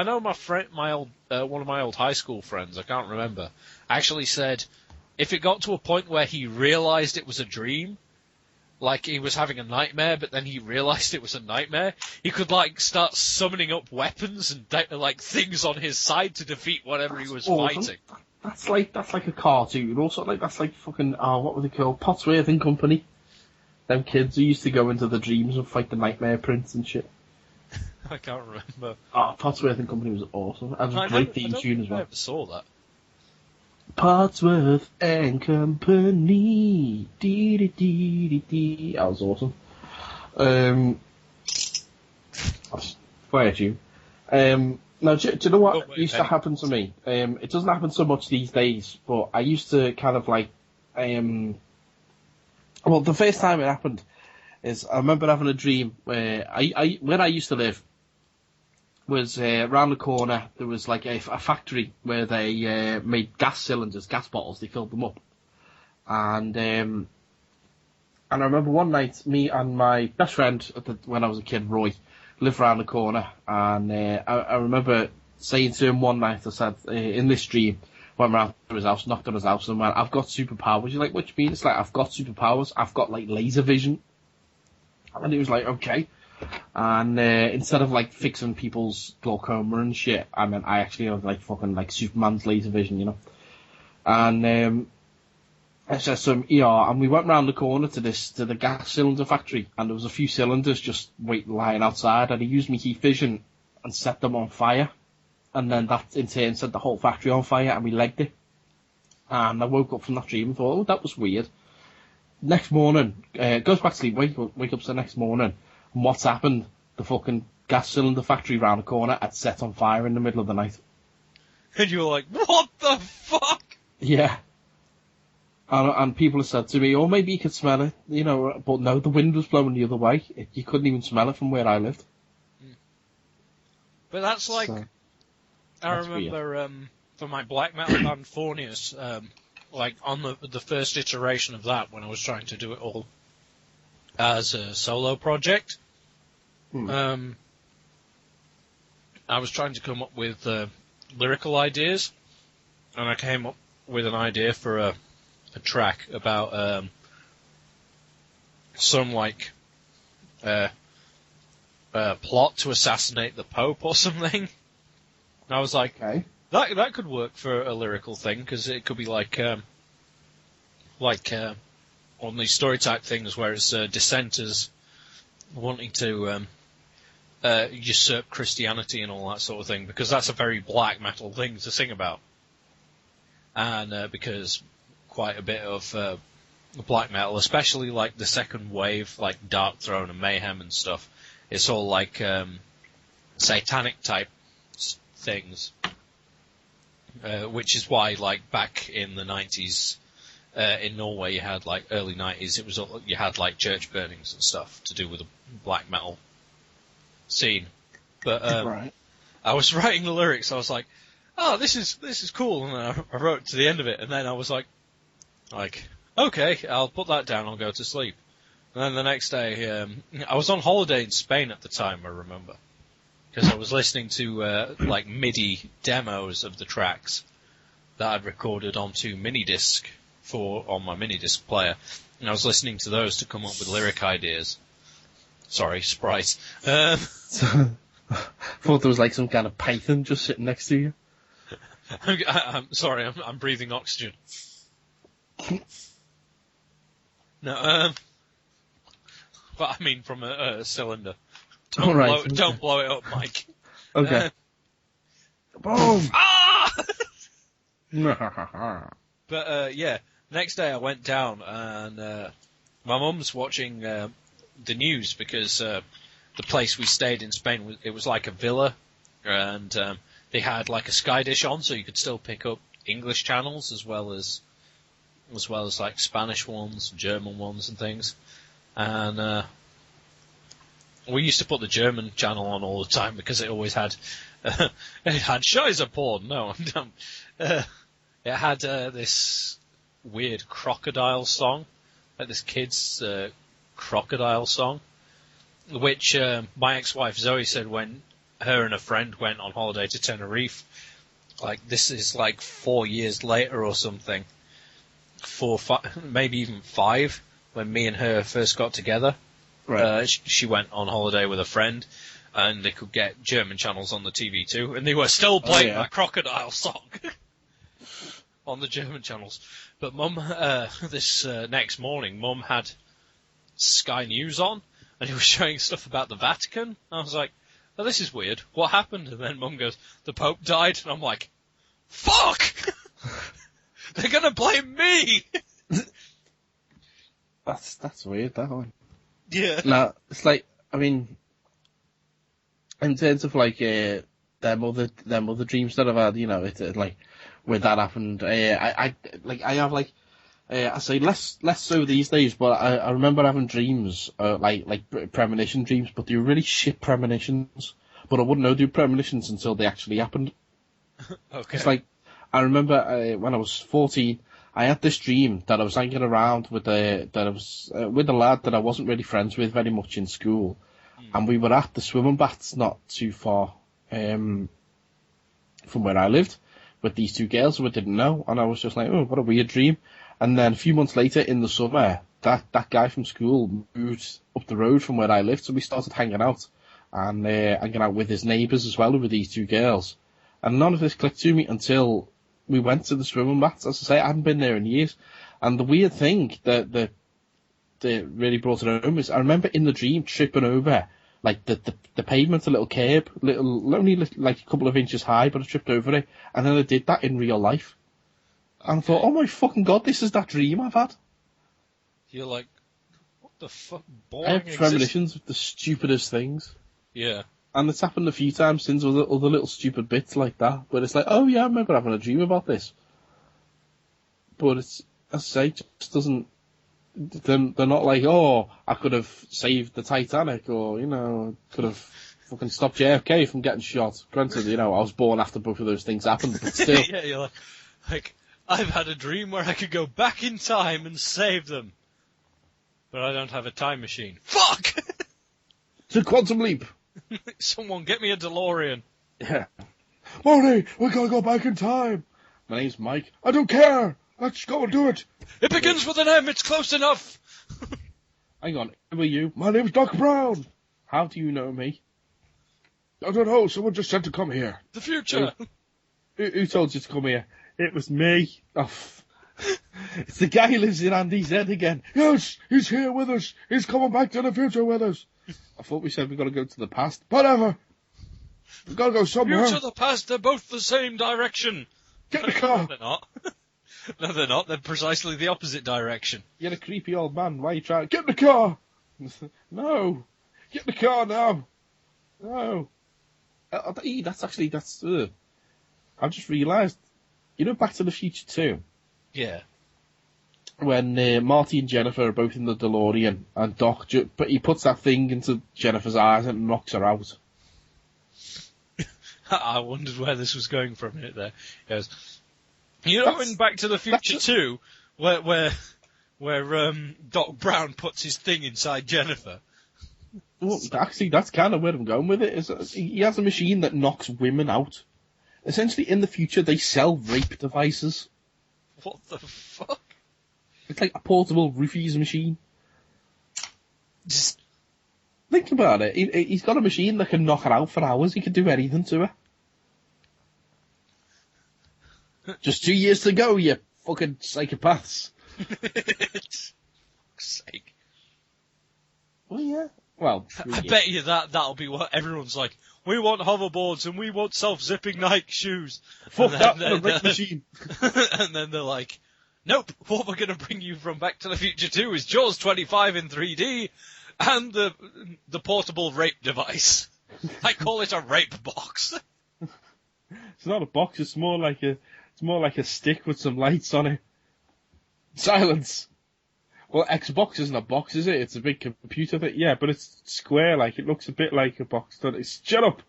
know my friend, one of my old high school friends, I can't remember, actually said if it got to a point where he realised it was a dream, like he was having a nightmare, but then he realised it was a nightmare, he could like start summoning up weapons and like things on his side to defeat whatever he was awesome. fighting. That's like a cartoon. Also, like that's like fucking what were they called? Potsworth and Company. Them kids who used to go into the dreams and fight the Nightmare Prince and shit. I can't remember. Oh, Potsworth and Company was awesome. That was a great theme tune as well. I never saw that. Potsworth and Company. Dee dee dee dee dee. That was awesome. Fire tune. Now, do you know what used to happen to me? It doesn't happen so much these days, but I used to kind of like, well, the first time it happened is I remember having a dream where where I used to live was around the corner. There was like a factory where they made gas cylinders, gas bottles. They filled them up, and I remember one night me and my best friend when I was a kid, Roy, lived around the corner, and I remember saying to him one night, I said in this dream, went round to his house, knocked on his house, and went, "I've got superpowers." You're like, "What do you mean?" It's like, "I've got superpowers. I've got like laser vision." And he was like, "Okay." And instead of like fixing people's glaucoma and shit, I actually have like fucking like Superman's laser vision, you know. And I said some ER, and we went round the corner to the gas cylinder factory, and there was a few cylinders just lying outside, and he used me heat vision and set them on fire, and then that in turn set the whole factory on fire, and we legged it. And I woke up from that dream and thought, oh, that was weird. Next morning, goes back to sleep, wake up the next morning, and what's happened? The fucking gas cylinder factory round the corner had set on fire in the middle of the night. And you were like, what the fuck? Yeah. And people have said to me, oh, maybe you could smell it, you know, but no, the wind was blowing the other way. You couldn't even smell it from where I lived. But that's like, So, I that's remember for my black metal band Fornius, like on the first iteration of that, when I was trying to do it all as a solo project, I was trying to come up with lyrical ideas, and I came up with an idea for a track about some like plot to assassinate the Pope or something. And I was like, okay. that could work for a lyrical thing, because it could be like one of these story type things where it's dissenters wanting to usurp Christianity and all that sort of thing, because that's a very black metal thing to sing about. And because quite a bit of black metal, especially like the second wave, like Dark Throne and Mayhem and stuff, it's all like satanic type things, which is why like back in the 90s in Norway you had like early 90s, it was you had like church burnings and stuff to do with the black metal scene. But Right. I was writing the lyrics, I was like, oh, this is cool, and I wrote to the end of it, and then I was like, okay, I'll put that down, I'll go to sleep. And then the next day, I was on holiday in Spain at the time, I remember, because I was listening to like MIDI demos of the tracks that I'd recorded onto minidisc on my minidisc player, and I was listening to those to come up with lyric ideas. Sorry, Sprite. Thought there was like some kind of python just sitting next to you. I'm sorry, I'm breathing oxygen. No, but I mean from a cylinder. Don't blow it up, Mike. Okay. Boom! Ah! But yeah, next day I went down, and my mum's watching the news, because the place we stayed in Spain, it was like a villa, and they had like a Sky Dish on, so you could still pick up English channels as well as like Spanish ones, German ones, and things. And we used to put the German channel on all the time, because it always had Scheiße porn. No, I'm dumb. It had this weird crocodile song, like this kid's crocodile song, which my ex-wife Zoe said when her and a friend went on holiday to Tenerife, like this is like 4 years later or something, 4, 5, maybe even 5, when me and her first got together. Right. She went on holiday with a friend, and they could get German channels on the TV too, and they were still playing that crocodile song on the German channels. But Mum, this next morning, Mum had Sky News on, and he was showing stuff about the Vatican. I was like, oh, this is weird. What happened? And then Mum goes, the Pope died. And I'm like, fuck! They're gonna blame me! That's weird, that one. Yeah. No, it's like, I mean, in terms of like them other dreams that I've had, you know, it's like when that happened. I have like I say less so these days, but I remember having dreams like premonition dreams, but they were really shit premonitions. But I wouldn't know they were premonitions until they actually happened. Okay. It's like I remember when I was 14. I had this dream that I was hanging around with a lad that I wasn't really friends with very much in school, and we were at the swimming baths not too far from where I lived. with these two girls who I didn't know, and I was just like, oh, what a weird dream. And then a few months later in the summer, that guy from school moved up the road from where I lived, so we started hanging out, and hanging out with his neighbours as well, who were these two girls. And none of this clicked to me until we went to the swimming mats. As I say, I hadn't been there in years. And the weird thing that really brought it home is I remember in the dream tripping over like the pavement, a little curb, only like a couple of inches high, but I tripped over it. And then I did that in real life. And I thought, oh my fucking God, this is that dream I've had. You're like, what the fuck? I have premonitions of the stupidest things. Yeah. And it's happened a few times since with other little stupid bits like that, where it's like, oh yeah, I remember having a dream about this. But it's, as I say, just doesn't, they're not like, oh, I could have saved the Titanic, or, could have fucking stopped JFK from getting shot. Granted, I was born after both of those things happened, but still. Yeah, you're like, I've had a dream where I could go back in time and save them. But I don't have a time machine. Fuck! It's a quantum leap! Someone get me a DeLorean. Yeah. Marty, we gotta go back in time. My name's Mike. I don't care. Let's go and do it. It begins with an M, it's close enough. Hang on, who are you? My name's Doc Brown. How do you know me? I don't know, someone just said to come here. The future. Who told you to come here? It was me. Oh, it's the guy who lives in Andy's head again. Yes, he's here with us. He's coming back to the future with us. I thought we said we got to go to the past. Whatever. We gotta go somewhere. Future, the past, they're both the same direction. Get in the car. No, they're not. No, they're not. They're precisely the opposite direction. You're a creepy old man. Why are you trying? Get in the car. No. Get in the car now. No. That's. I've just realised. Back to the Future 2. Yeah. When Marty and Jennifer are both in the DeLorean, and Doc, but he puts that thing into Jennifer's eyes and knocks her out. I wondered where this was going for a minute there. He goes, in Back to the Future 2, where Doc Brown puts his thing inside Jennifer. Well, actually, that's kind of where I'm going with it. He has a machine that knocks women out. Essentially, in the future, they sell rape devices. What the fuck? It's like a portable roofies machine. Just think about it. He's got a machine that can knock her out for hours. He can do anything to her. Just 2 years to go, you fucking psychopaths. Fuck's sake. Well, yeah. Well, I bet you that'll be what everyone's like. We want hoverboards and we want self-zipping Nike shoes. Fuck that, a rape machine. And then they're like, nope, what we're going to bring you from Back to the Future 2 is Jaws 25 in 3D and the portable rape device. I call it a rape box. It's not a box, it's more like a stick with some lights on it. Silence. Well, Xbox isn't a box, is it? It's a big computer thing. Yeah, but it's square, it looks a bit like a box, doesn't it? Shut up!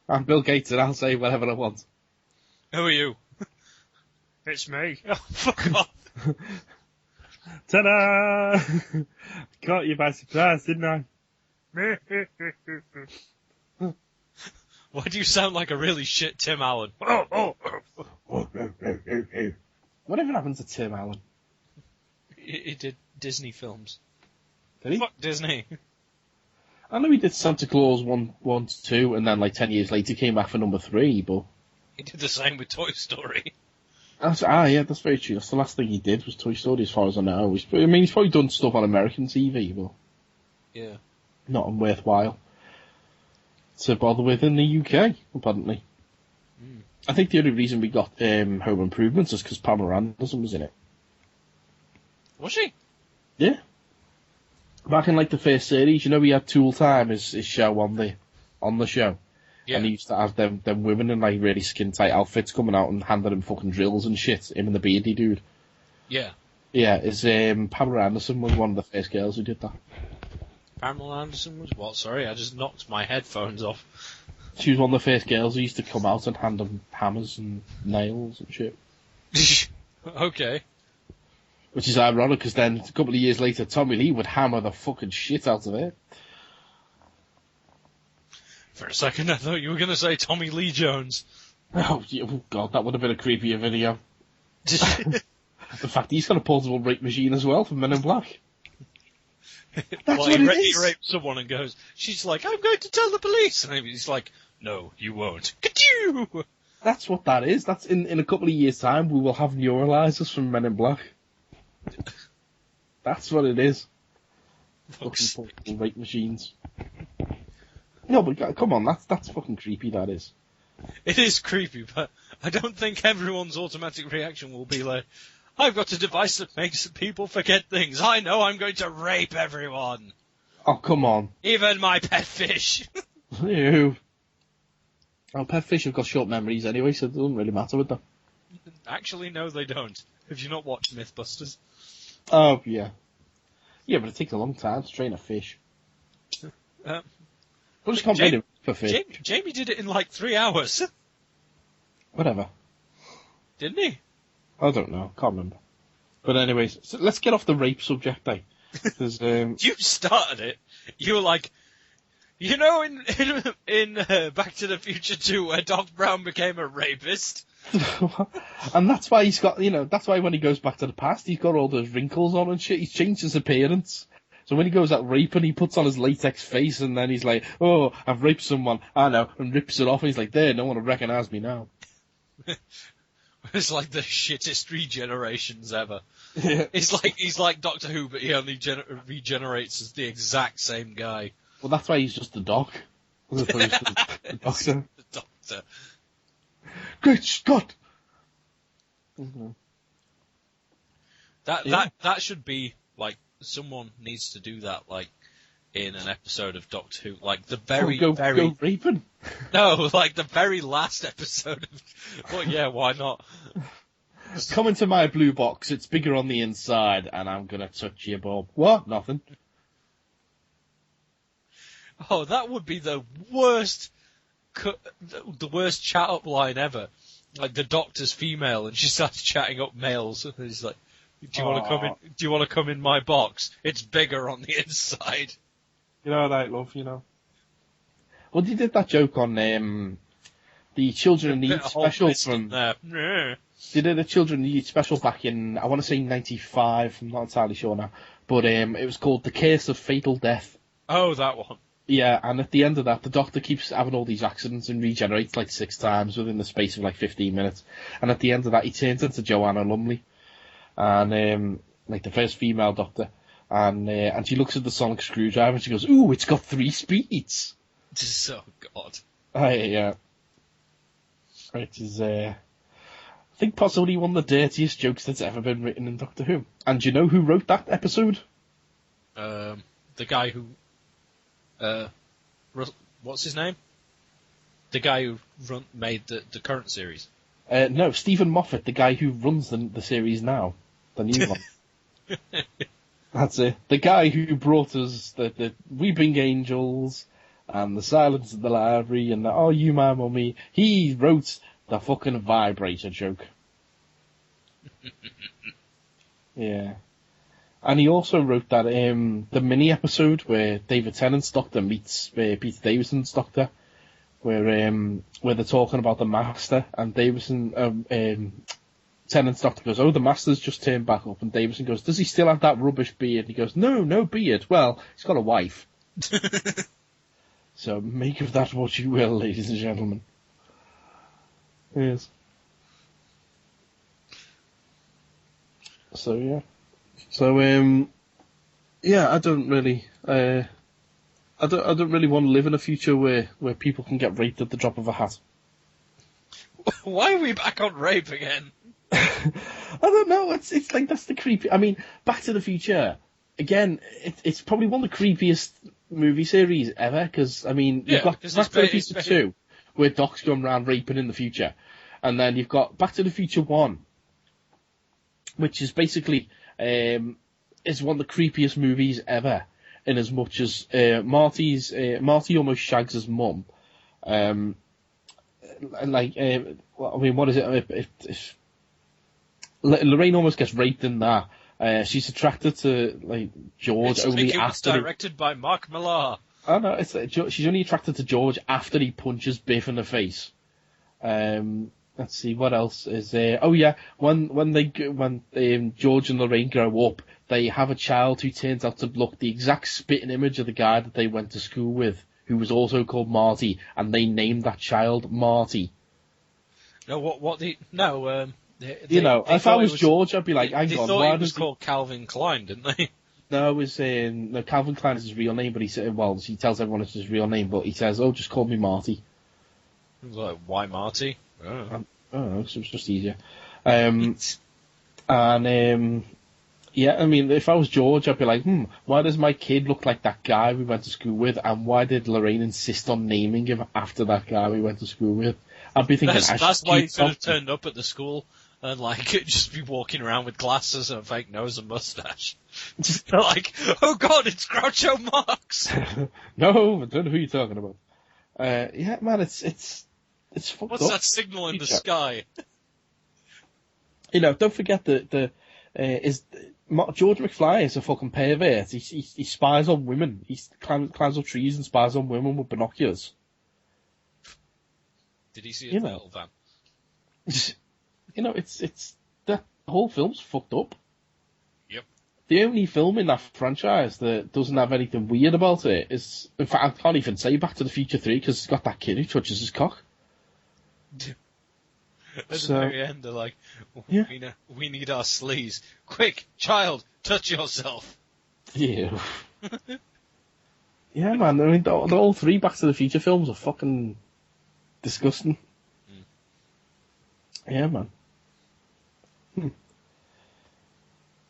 I'm Bill Gates and I'll say whatever I want. Who are you? It's me. Oh, fuck off. Ta-da! Caught you by surprise, didn't I? Why do you sound like a really shit Tim Allen? Whatever happened to Tim Allen? He did Disney films. Did he? Fuck Disney. I know he did Santa Claus 1 to 2, and then 10 years later he came back for number 3, but... He did the same with Toy Story. Yeah, that's very true. That's the last thing he did was Toy Story, as far as I know. He's probably done stuff on American TV, but... Yeah. Not worthwhile to bother with in the UK, apparently. Mm. I think the only reason we got Home Improvements is because Pamela Anderson was in it. Was she? Yeah. Back in the first series, we had Tool Time, his show on the show. Yeah. And he used to have them women in really skin tight outfits coming out and handing him fucking drills and shit. Him and the beardy dude. Yeah. Yeah, Pamela Anderson was one of the first girls who did that. Pamela Anderson was what? Sorry, I just knocked my headphones off. She was one of the first girls who used to come out and hand them hammers and nails and shit. Okay. Which is ironic, because then, a couple of years later, Tommy Lee would hammer the fucking shit out of it. For a second, I thought you were going to say Tommy Lee Jones. Oh, God, that would have been a creepier video. In fact, he's got a portable rape machine as well from Men in Black. That's well, what he rapes someone and goes, she's like, I'm going to tell the police. And he's like, no, you won't. Ka-chew! That's what that is. That's in a couple of years' time, we will have neuralizers from Men in Black. That's what it is. Fucking portable rape machines. No, but come on, that's fucking creepy, that is. It is creepy, but I don't think everyone's automatic reaction will be like, I've got a device that makes people forget things. I know I'm going to rape everyone. Oh, come on. Even my pet fish. Ew. Oh, pet fish have got short memories anyway, so it doesn't really matter with them. Actually, no, they don't. Have you not watched Mythbusters? Oh, yeah. Yeah, but it takes a long time to train a fish. I just can't blame him for fish. Jamie did it in like 3 hours. Whatever. Didn't he? I don't know. Can't remember. But anyways, so let's get off the rape subject, eh? You started it. You were like, you know, in Back to the Future 2, where Doc Brown became a rapist. And that's why he's got, that's why when he goes back to the past, he's got all those wrinkles on and shit. He's changed his appearance. So when he goes out raping, he puts on his latex face, and then he's like, oh, I've raped someone. I know, and rips it off, and he's like, there, no one will recognise me now. It's like the shittest regenerations ever. Yeah. He's like Doctor Who, but he only regenerates as the exact same guy. Well, that's why he's just the doc, as opposed to the doctor. The Doctor. Great Scott! Mm-hmm. That should be, like, someone needs to do that, like, in an episode of Doctor Who. Like, the very... Go raping? No, like, the very last episode of... Well, yeah, why not? Come into my blue box, it's bigger on the inside, and I'm gonna touch your bulb. What? Nothing. Oh, that would be the worst chat-up line ever. Like, the Doctor's female, and she starts chatting up males, and he's like, do you want to come in my box? It's bigger on the inside. You know what I love, Well, they did that joke on the Children in Need special from... They did a Children in Need special back in, I want to say 95, I'm not entirely sure now. But it was called The Curse of Fatal Death. Oh, that one. Yeah, and at the end of that, the Doctor keeps having all these accidents and regenerates like 6 times within the space of like 15 minutes. And at the end of that, he turns into Joanna Lumley. And, like the first female Doctor. And she looks at the sonic screwdriver and she goes, ooh, it's got 3 speeds. Oh, God. Yeah. It is, I think possibly one of the dirtiest jokes that's ever been written in Doctor Who. And do you know who wrote that episode? The guy who... what's his name? The guy who made the current series. No, Stephen Moffat, the guy who runs the series now. The new one. That's it. The guy who brought us the Weeping Angels and the Silence of the Library and the Oh You My Mummy. He wrote the fucking vibrator joke. Yeah. And he also wrote that the mini episode where David Tennant's Doctor meets Peter Davison's Doctor, where they're talking about the Master, and Tennant's Doctor goes, "Oh, the Master's just turned back up," and Davison goes, "Does he still have that rubbish beard?" And he goes, "No beard. Well, he's got a wife." So make of that what you will, ladies and gentlemen. Yes. So yeah. So yeah, I don't really want to live in a future where people can get raped at the drop of a hat. Why are we back on rape again? I don't know. It's like that's the creepy. I mean, Back to the Future again. It's probably one of the creepiest movie series ever because I mean you've got Back to the Future 2 where Doc's going around raping in the future, and then you've got Back to the Future 1, which is basically is one of the creepiest movies ever. In as much as Marty almost shags his mum, I mean, what is it? Lorraine almost gets raped in that. She's attracted to like George only after. Directed by Mark Millar. Oh no, she's only attracted to George after he punches Biff in the face, Let's see, what else is there? Oh yeah, when George and Lorraine grow up, they have a child who turns out to look the exact spitting image of the guy that they went to school with, who was also called Marty, and they named that child Marty. No, if I was George, I'd be like, hang on, they why thought he was does called Calvin Klein, didn't they? No, no, Calvin Klein is his real name, but he tells everyone it's his real name, but he says, oh, just call me Marty. Like, why Marty? I don't know, so it's just easier. Yeah, I mean, if I was George, I'd be like, why does my kid look like that guy we went to school with, and why did Lorraine insist on naming him after that guy we went to school with? I'd be thinking, that's why he could have turned up at the school and, like, just be walking around with glasses and a fake nose and mustache. They're like, oh god, it's Groucho Marx! No, I don't know who you're talking about. Yeah, man, it's fucked What's up. that signal in the sky? Don't forget that George McFly is a fucking pervert. He spies on women. He climbs up trees and spies on women with binoculars. Did he see a turtle van? It's the whole film's fucked up. Yep. The only film in that franchise that doesn't have anything weird about it is, in fact, I can't even say Back to the Future 3 because it's got that kid who touches his cock. At the very end, they're like, we need our sleeves. Quick, child, touch yourself. Yeah. Yeah, man, I mean, the all three Back to the Future films are fucking disgusting. Yeah, man.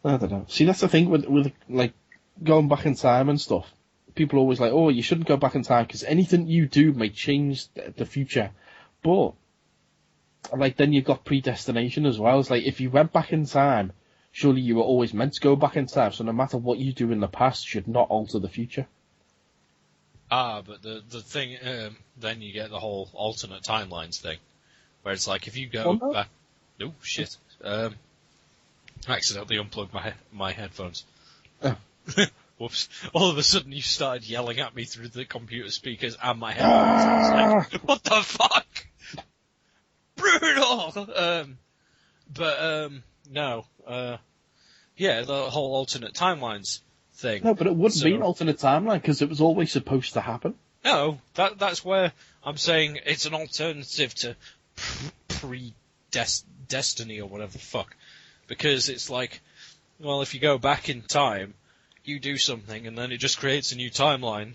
I don't know. See, that's the thing with like going back in time and stuff. People are always like, "Oh, you shouldn't go back in time because anything you do may change the future." But like, then you've got predestination as well. It's like if you went back in time, surely you were always meant to go back in time. So no matter what you do in the past, should not alter the future. But the thing, then you get the whole alternate timelines thing, where it's like if you go back. Oh shit! I accidentally unplugged my headphones. Oh. Whoops! All of a sudden, you started yelling at me through the computer speakers and my headphones. I was like, "What the fuck? Brutal!" No. Yeah, the whole alternate timelines thing. No, but it wouldn't be an alternate timeline because it was always supposed to happen. No, that's where I'm saying it's an alternative to destiny or whatever the fuck. Because it's like, well, if you go back in time, you do something, and then it just creates a new timeline.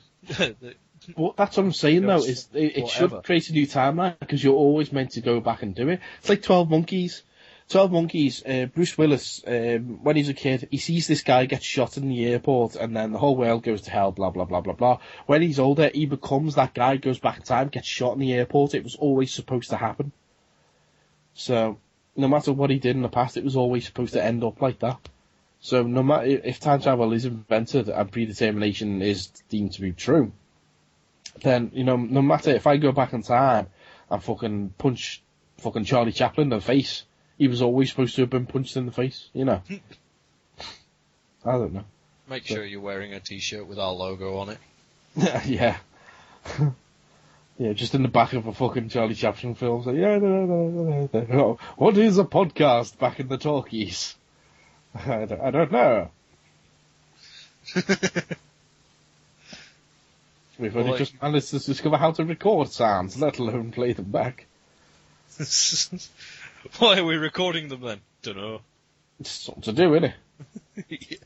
Well, that's what I'm saying, though, is it should create a new timeline, because you're always meant to go back and do it. It's like 12 Monkeys. 12 Monkeys, Bruce Willis, when he's a kid, he sees this guy get shot in the airport, and then the whole world goes to hell, blah, blah, blah, blah, blah. When he's older, he becomes that guy, goes back in time, gets shot in the airport. It was always supposed to happen. So, no matter what he did in the past, it was always supposed to end up like that. So, no matter if time travel is invented and predetermination is deemed to be true, then, no matter if I go back in time and fucking punch fucking Charlie Chaplin in the face, he was always supposed to have been punched in the face, I don't know. Make sure you're wearing a t-shirt with our logo on it. Yeah. Yeah, just in the back of a fucking Charlie Chaplin film. So, no. What is a podcast back in the talkies? I don't know. We've only just managed to discover how to record sounds, let alone play them back. Why are we recording them then? Dunno. It's something to do, isn't it? Yeah.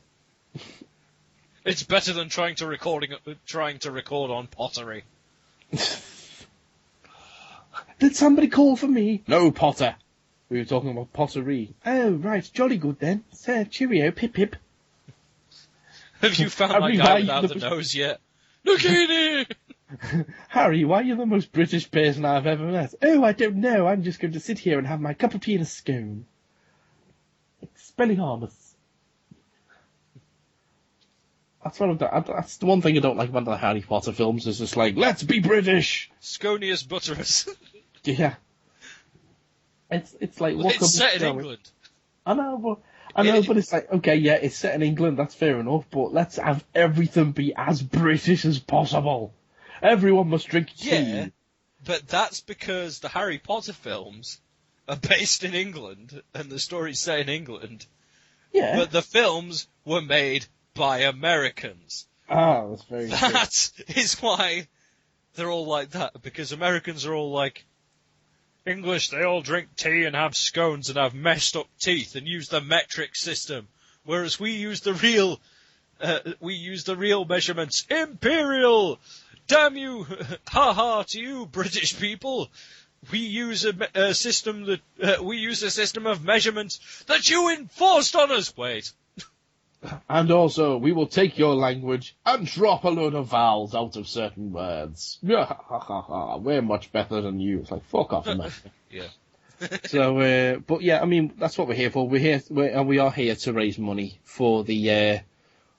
It's better than trying to record on pottery. Did somebody call for me? No, Potter. We were talking about pottery. Oh, right, jolly good then. Cheerio, pip pip. Have you found my guy without the nose yet? Nagini! Harry, why are you the most British person I've ever met? Oh, I don't know. I'm just going to sit here and have my cup of tea and a scone. Expelliarmus. That's that's the one thing I don't like about the Harry Potter films, is just like, let's be British! Sconius Butterus. Yeah. It's like, what it's set in England. I know, but it's like, okay, yeah, it's set in England, that's fair enough, but let's have everything be as British as possible. Everyone must drink tea. Yeah, but that's because the Harry Potter films are based in England, and the stories set in England. Yeah. But the films were made by Americans. Oh, that's very true. That is why they're all like that, because Americans are all like, English, they all drink tea and have scones and have messed up teeth and use the metric system, whereas we use the real measurements. Imperial! Damn you! Ha ha to you, British people! We use a system of measurements that you enforced on us. Wait. And also, we will take your language and drop a load of vowels out of certain words. We're much better than you. It's like, fuck off, man. Yeah. So, but yeah, I mean, that's what we're here for. We are here to raise money for the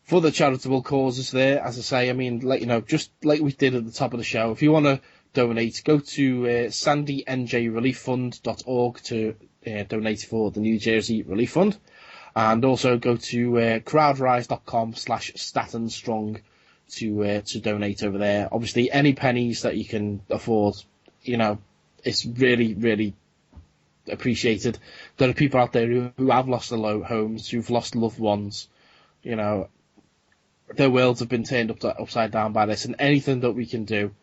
charitable causes there. As I say, I mean, just like we did at the top of the show, if you want to donate, go to sandynjrelieffund.org to donate for the New Jersey Relief Fund. And also go to crowdrise.com/statenstrong to donate over there. Obviously, any pennies that you can afford, it's really, really appreciated. There are people out there who have lost their homes, who've lost loved ones. Their worlds have been turned upside down by this, and anything that we can do,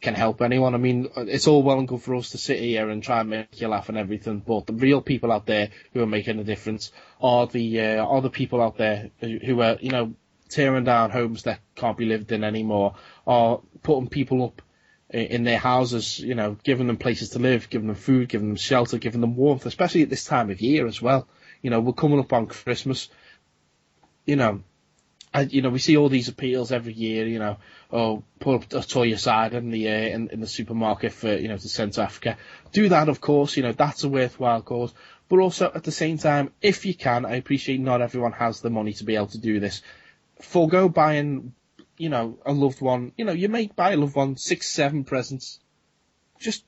can help anyone. I mean, it's all well and good for us to sit here and try and make you laugh and everything, but the real people out there who are making a difference are the people out there who are, tearing down homes that can't be lived in anymore, or putting people up in their houses, giving them places to live, giving them food, giving them shelter, giving them warmth, especially at this time of year as well. We're coming up on Christmas. We see all these appeals every year, put up a toy aside in the supermarket for, to send to Africa. Do that, of course, that's a worthwhile cause. But also, at the same time, if you can, I appreciate not everyone has the money to be able to do this. Forgo buying, a loved one, you may buy a loved one 6, 7 presents. Just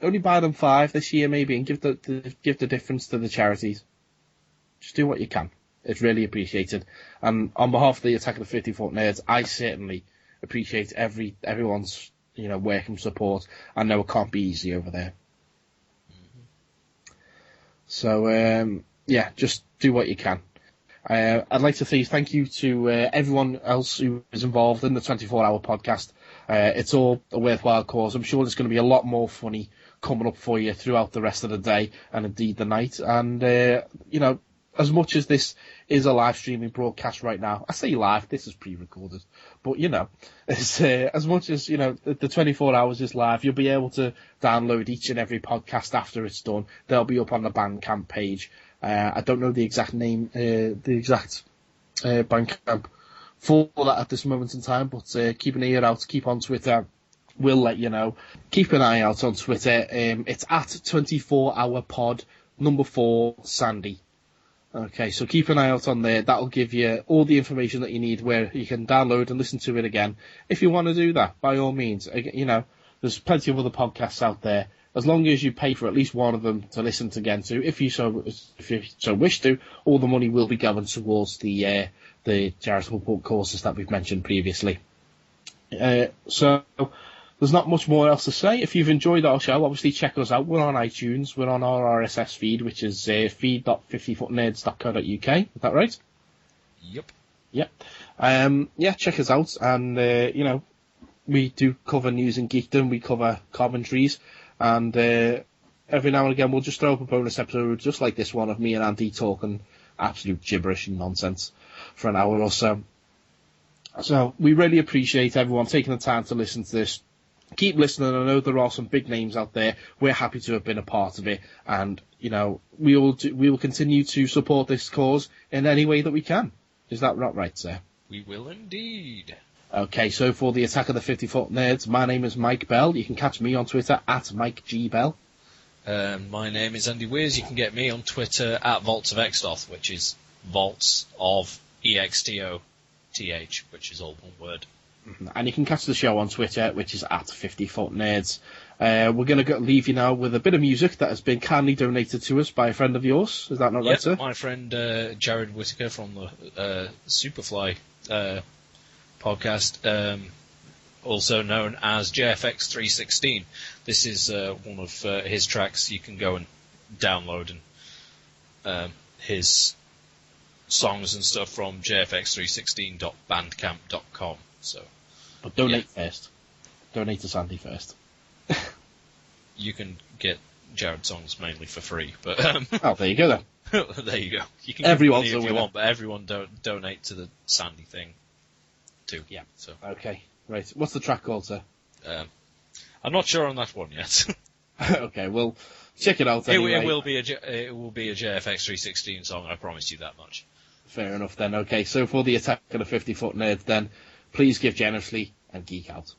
only buy them 5 this year maybe, and give the difference to the charities. Just do what you can. It's really appreciated. And on behalf of the Attack of the 50-Foot Nerds, I certainly appreciate everyone's, work and support. I know it can't be easy over there. Mm-hmm. So, just do what you can. I'd like to say thank you to everyone else who is involved in the 24-hour podcast. It's all a worthwhile cause. I'm sure there's going to be a lot more funny coming up for you throughout the rest of the day and indeed the night. And, as much as this is a live streaming broadcast right now, I say live, this is pre-recorded, but as much as, the 24 hours is live, you'll be able to download each and every podcast after it's done. They'll be up on the Bandcamp page. I don't know the exact name, Bandcamp for that at this moment in time, but keep an ear out, keep on Twitter. We'll let you know. Keep an eye out on Twitter. It's at 24hourpod, 4 Sandy. Okay, so keep an eye out on there. That'll give you all the information that you need where you can download and listen to it again. If you want to do that, by all means. There's plenty of other podcasts out there. As long as you pay for at least one of them to listen again to, if you so wish to, all the money will be going towards the charitable causes that we've mentioned previously. So there's not much more else to say. If you've enjoyed our show, obviously check us out. We're on iTunes. We're on our RSS feed, which is feed.50footnerds.co.uk. Is that right? Yep. Yep. Check us out. And, we do cover news and geekdom. We cover commentaries. And every now and again, we'll just throw up a bonus episode just like this one of me and Andy talking absolute gibberish and nonsense for an hour or so. So we really appreciate everyone taking the time to listen to this. Keep listening. I know there are some big names out there. We're happy to have been a part of it, and we will continue to support this cause in any way that we can. Is that not right, sir? We will indeed. Okay, so for the Attack of the 50-Foot Nerds, my name is Mike Bell. You can catch me on Twitter at Mike G Bell. My name is Andy Weirs. You can get me on Twitter at Vaults of Extoth, which is Vaults of EXTOTH, which is all one word. And you can catch the show on Twitter, which is at 50-Foot Nerds. We're going to leave you now with a bit of music that has been kindly donated to us by a friend of yours. Is that not right, sir? My friend Jared Whittaker from the Superfly podcast also known as JFX 316. This is one of his tracks. You can go and download his songs and stuff from jfx316.bandcamp.com. So, but donate first. Donate to Sandy first. You can get Jared's songs mainly for free, but oh, there you go then. there you go. You can Everyone's give money if you winner. want, but everyone donate to the Sandy thing too. Yeah. So Okay. Right. What's the track called, sir? I'm not sure on that one yet. Okay. Well, check it out anyway. It will be a JFX 316 song. I promise you that much. Fair enough then. Okay. So for the Attack of the 50-Foot Nerds, then please give generously and geek out.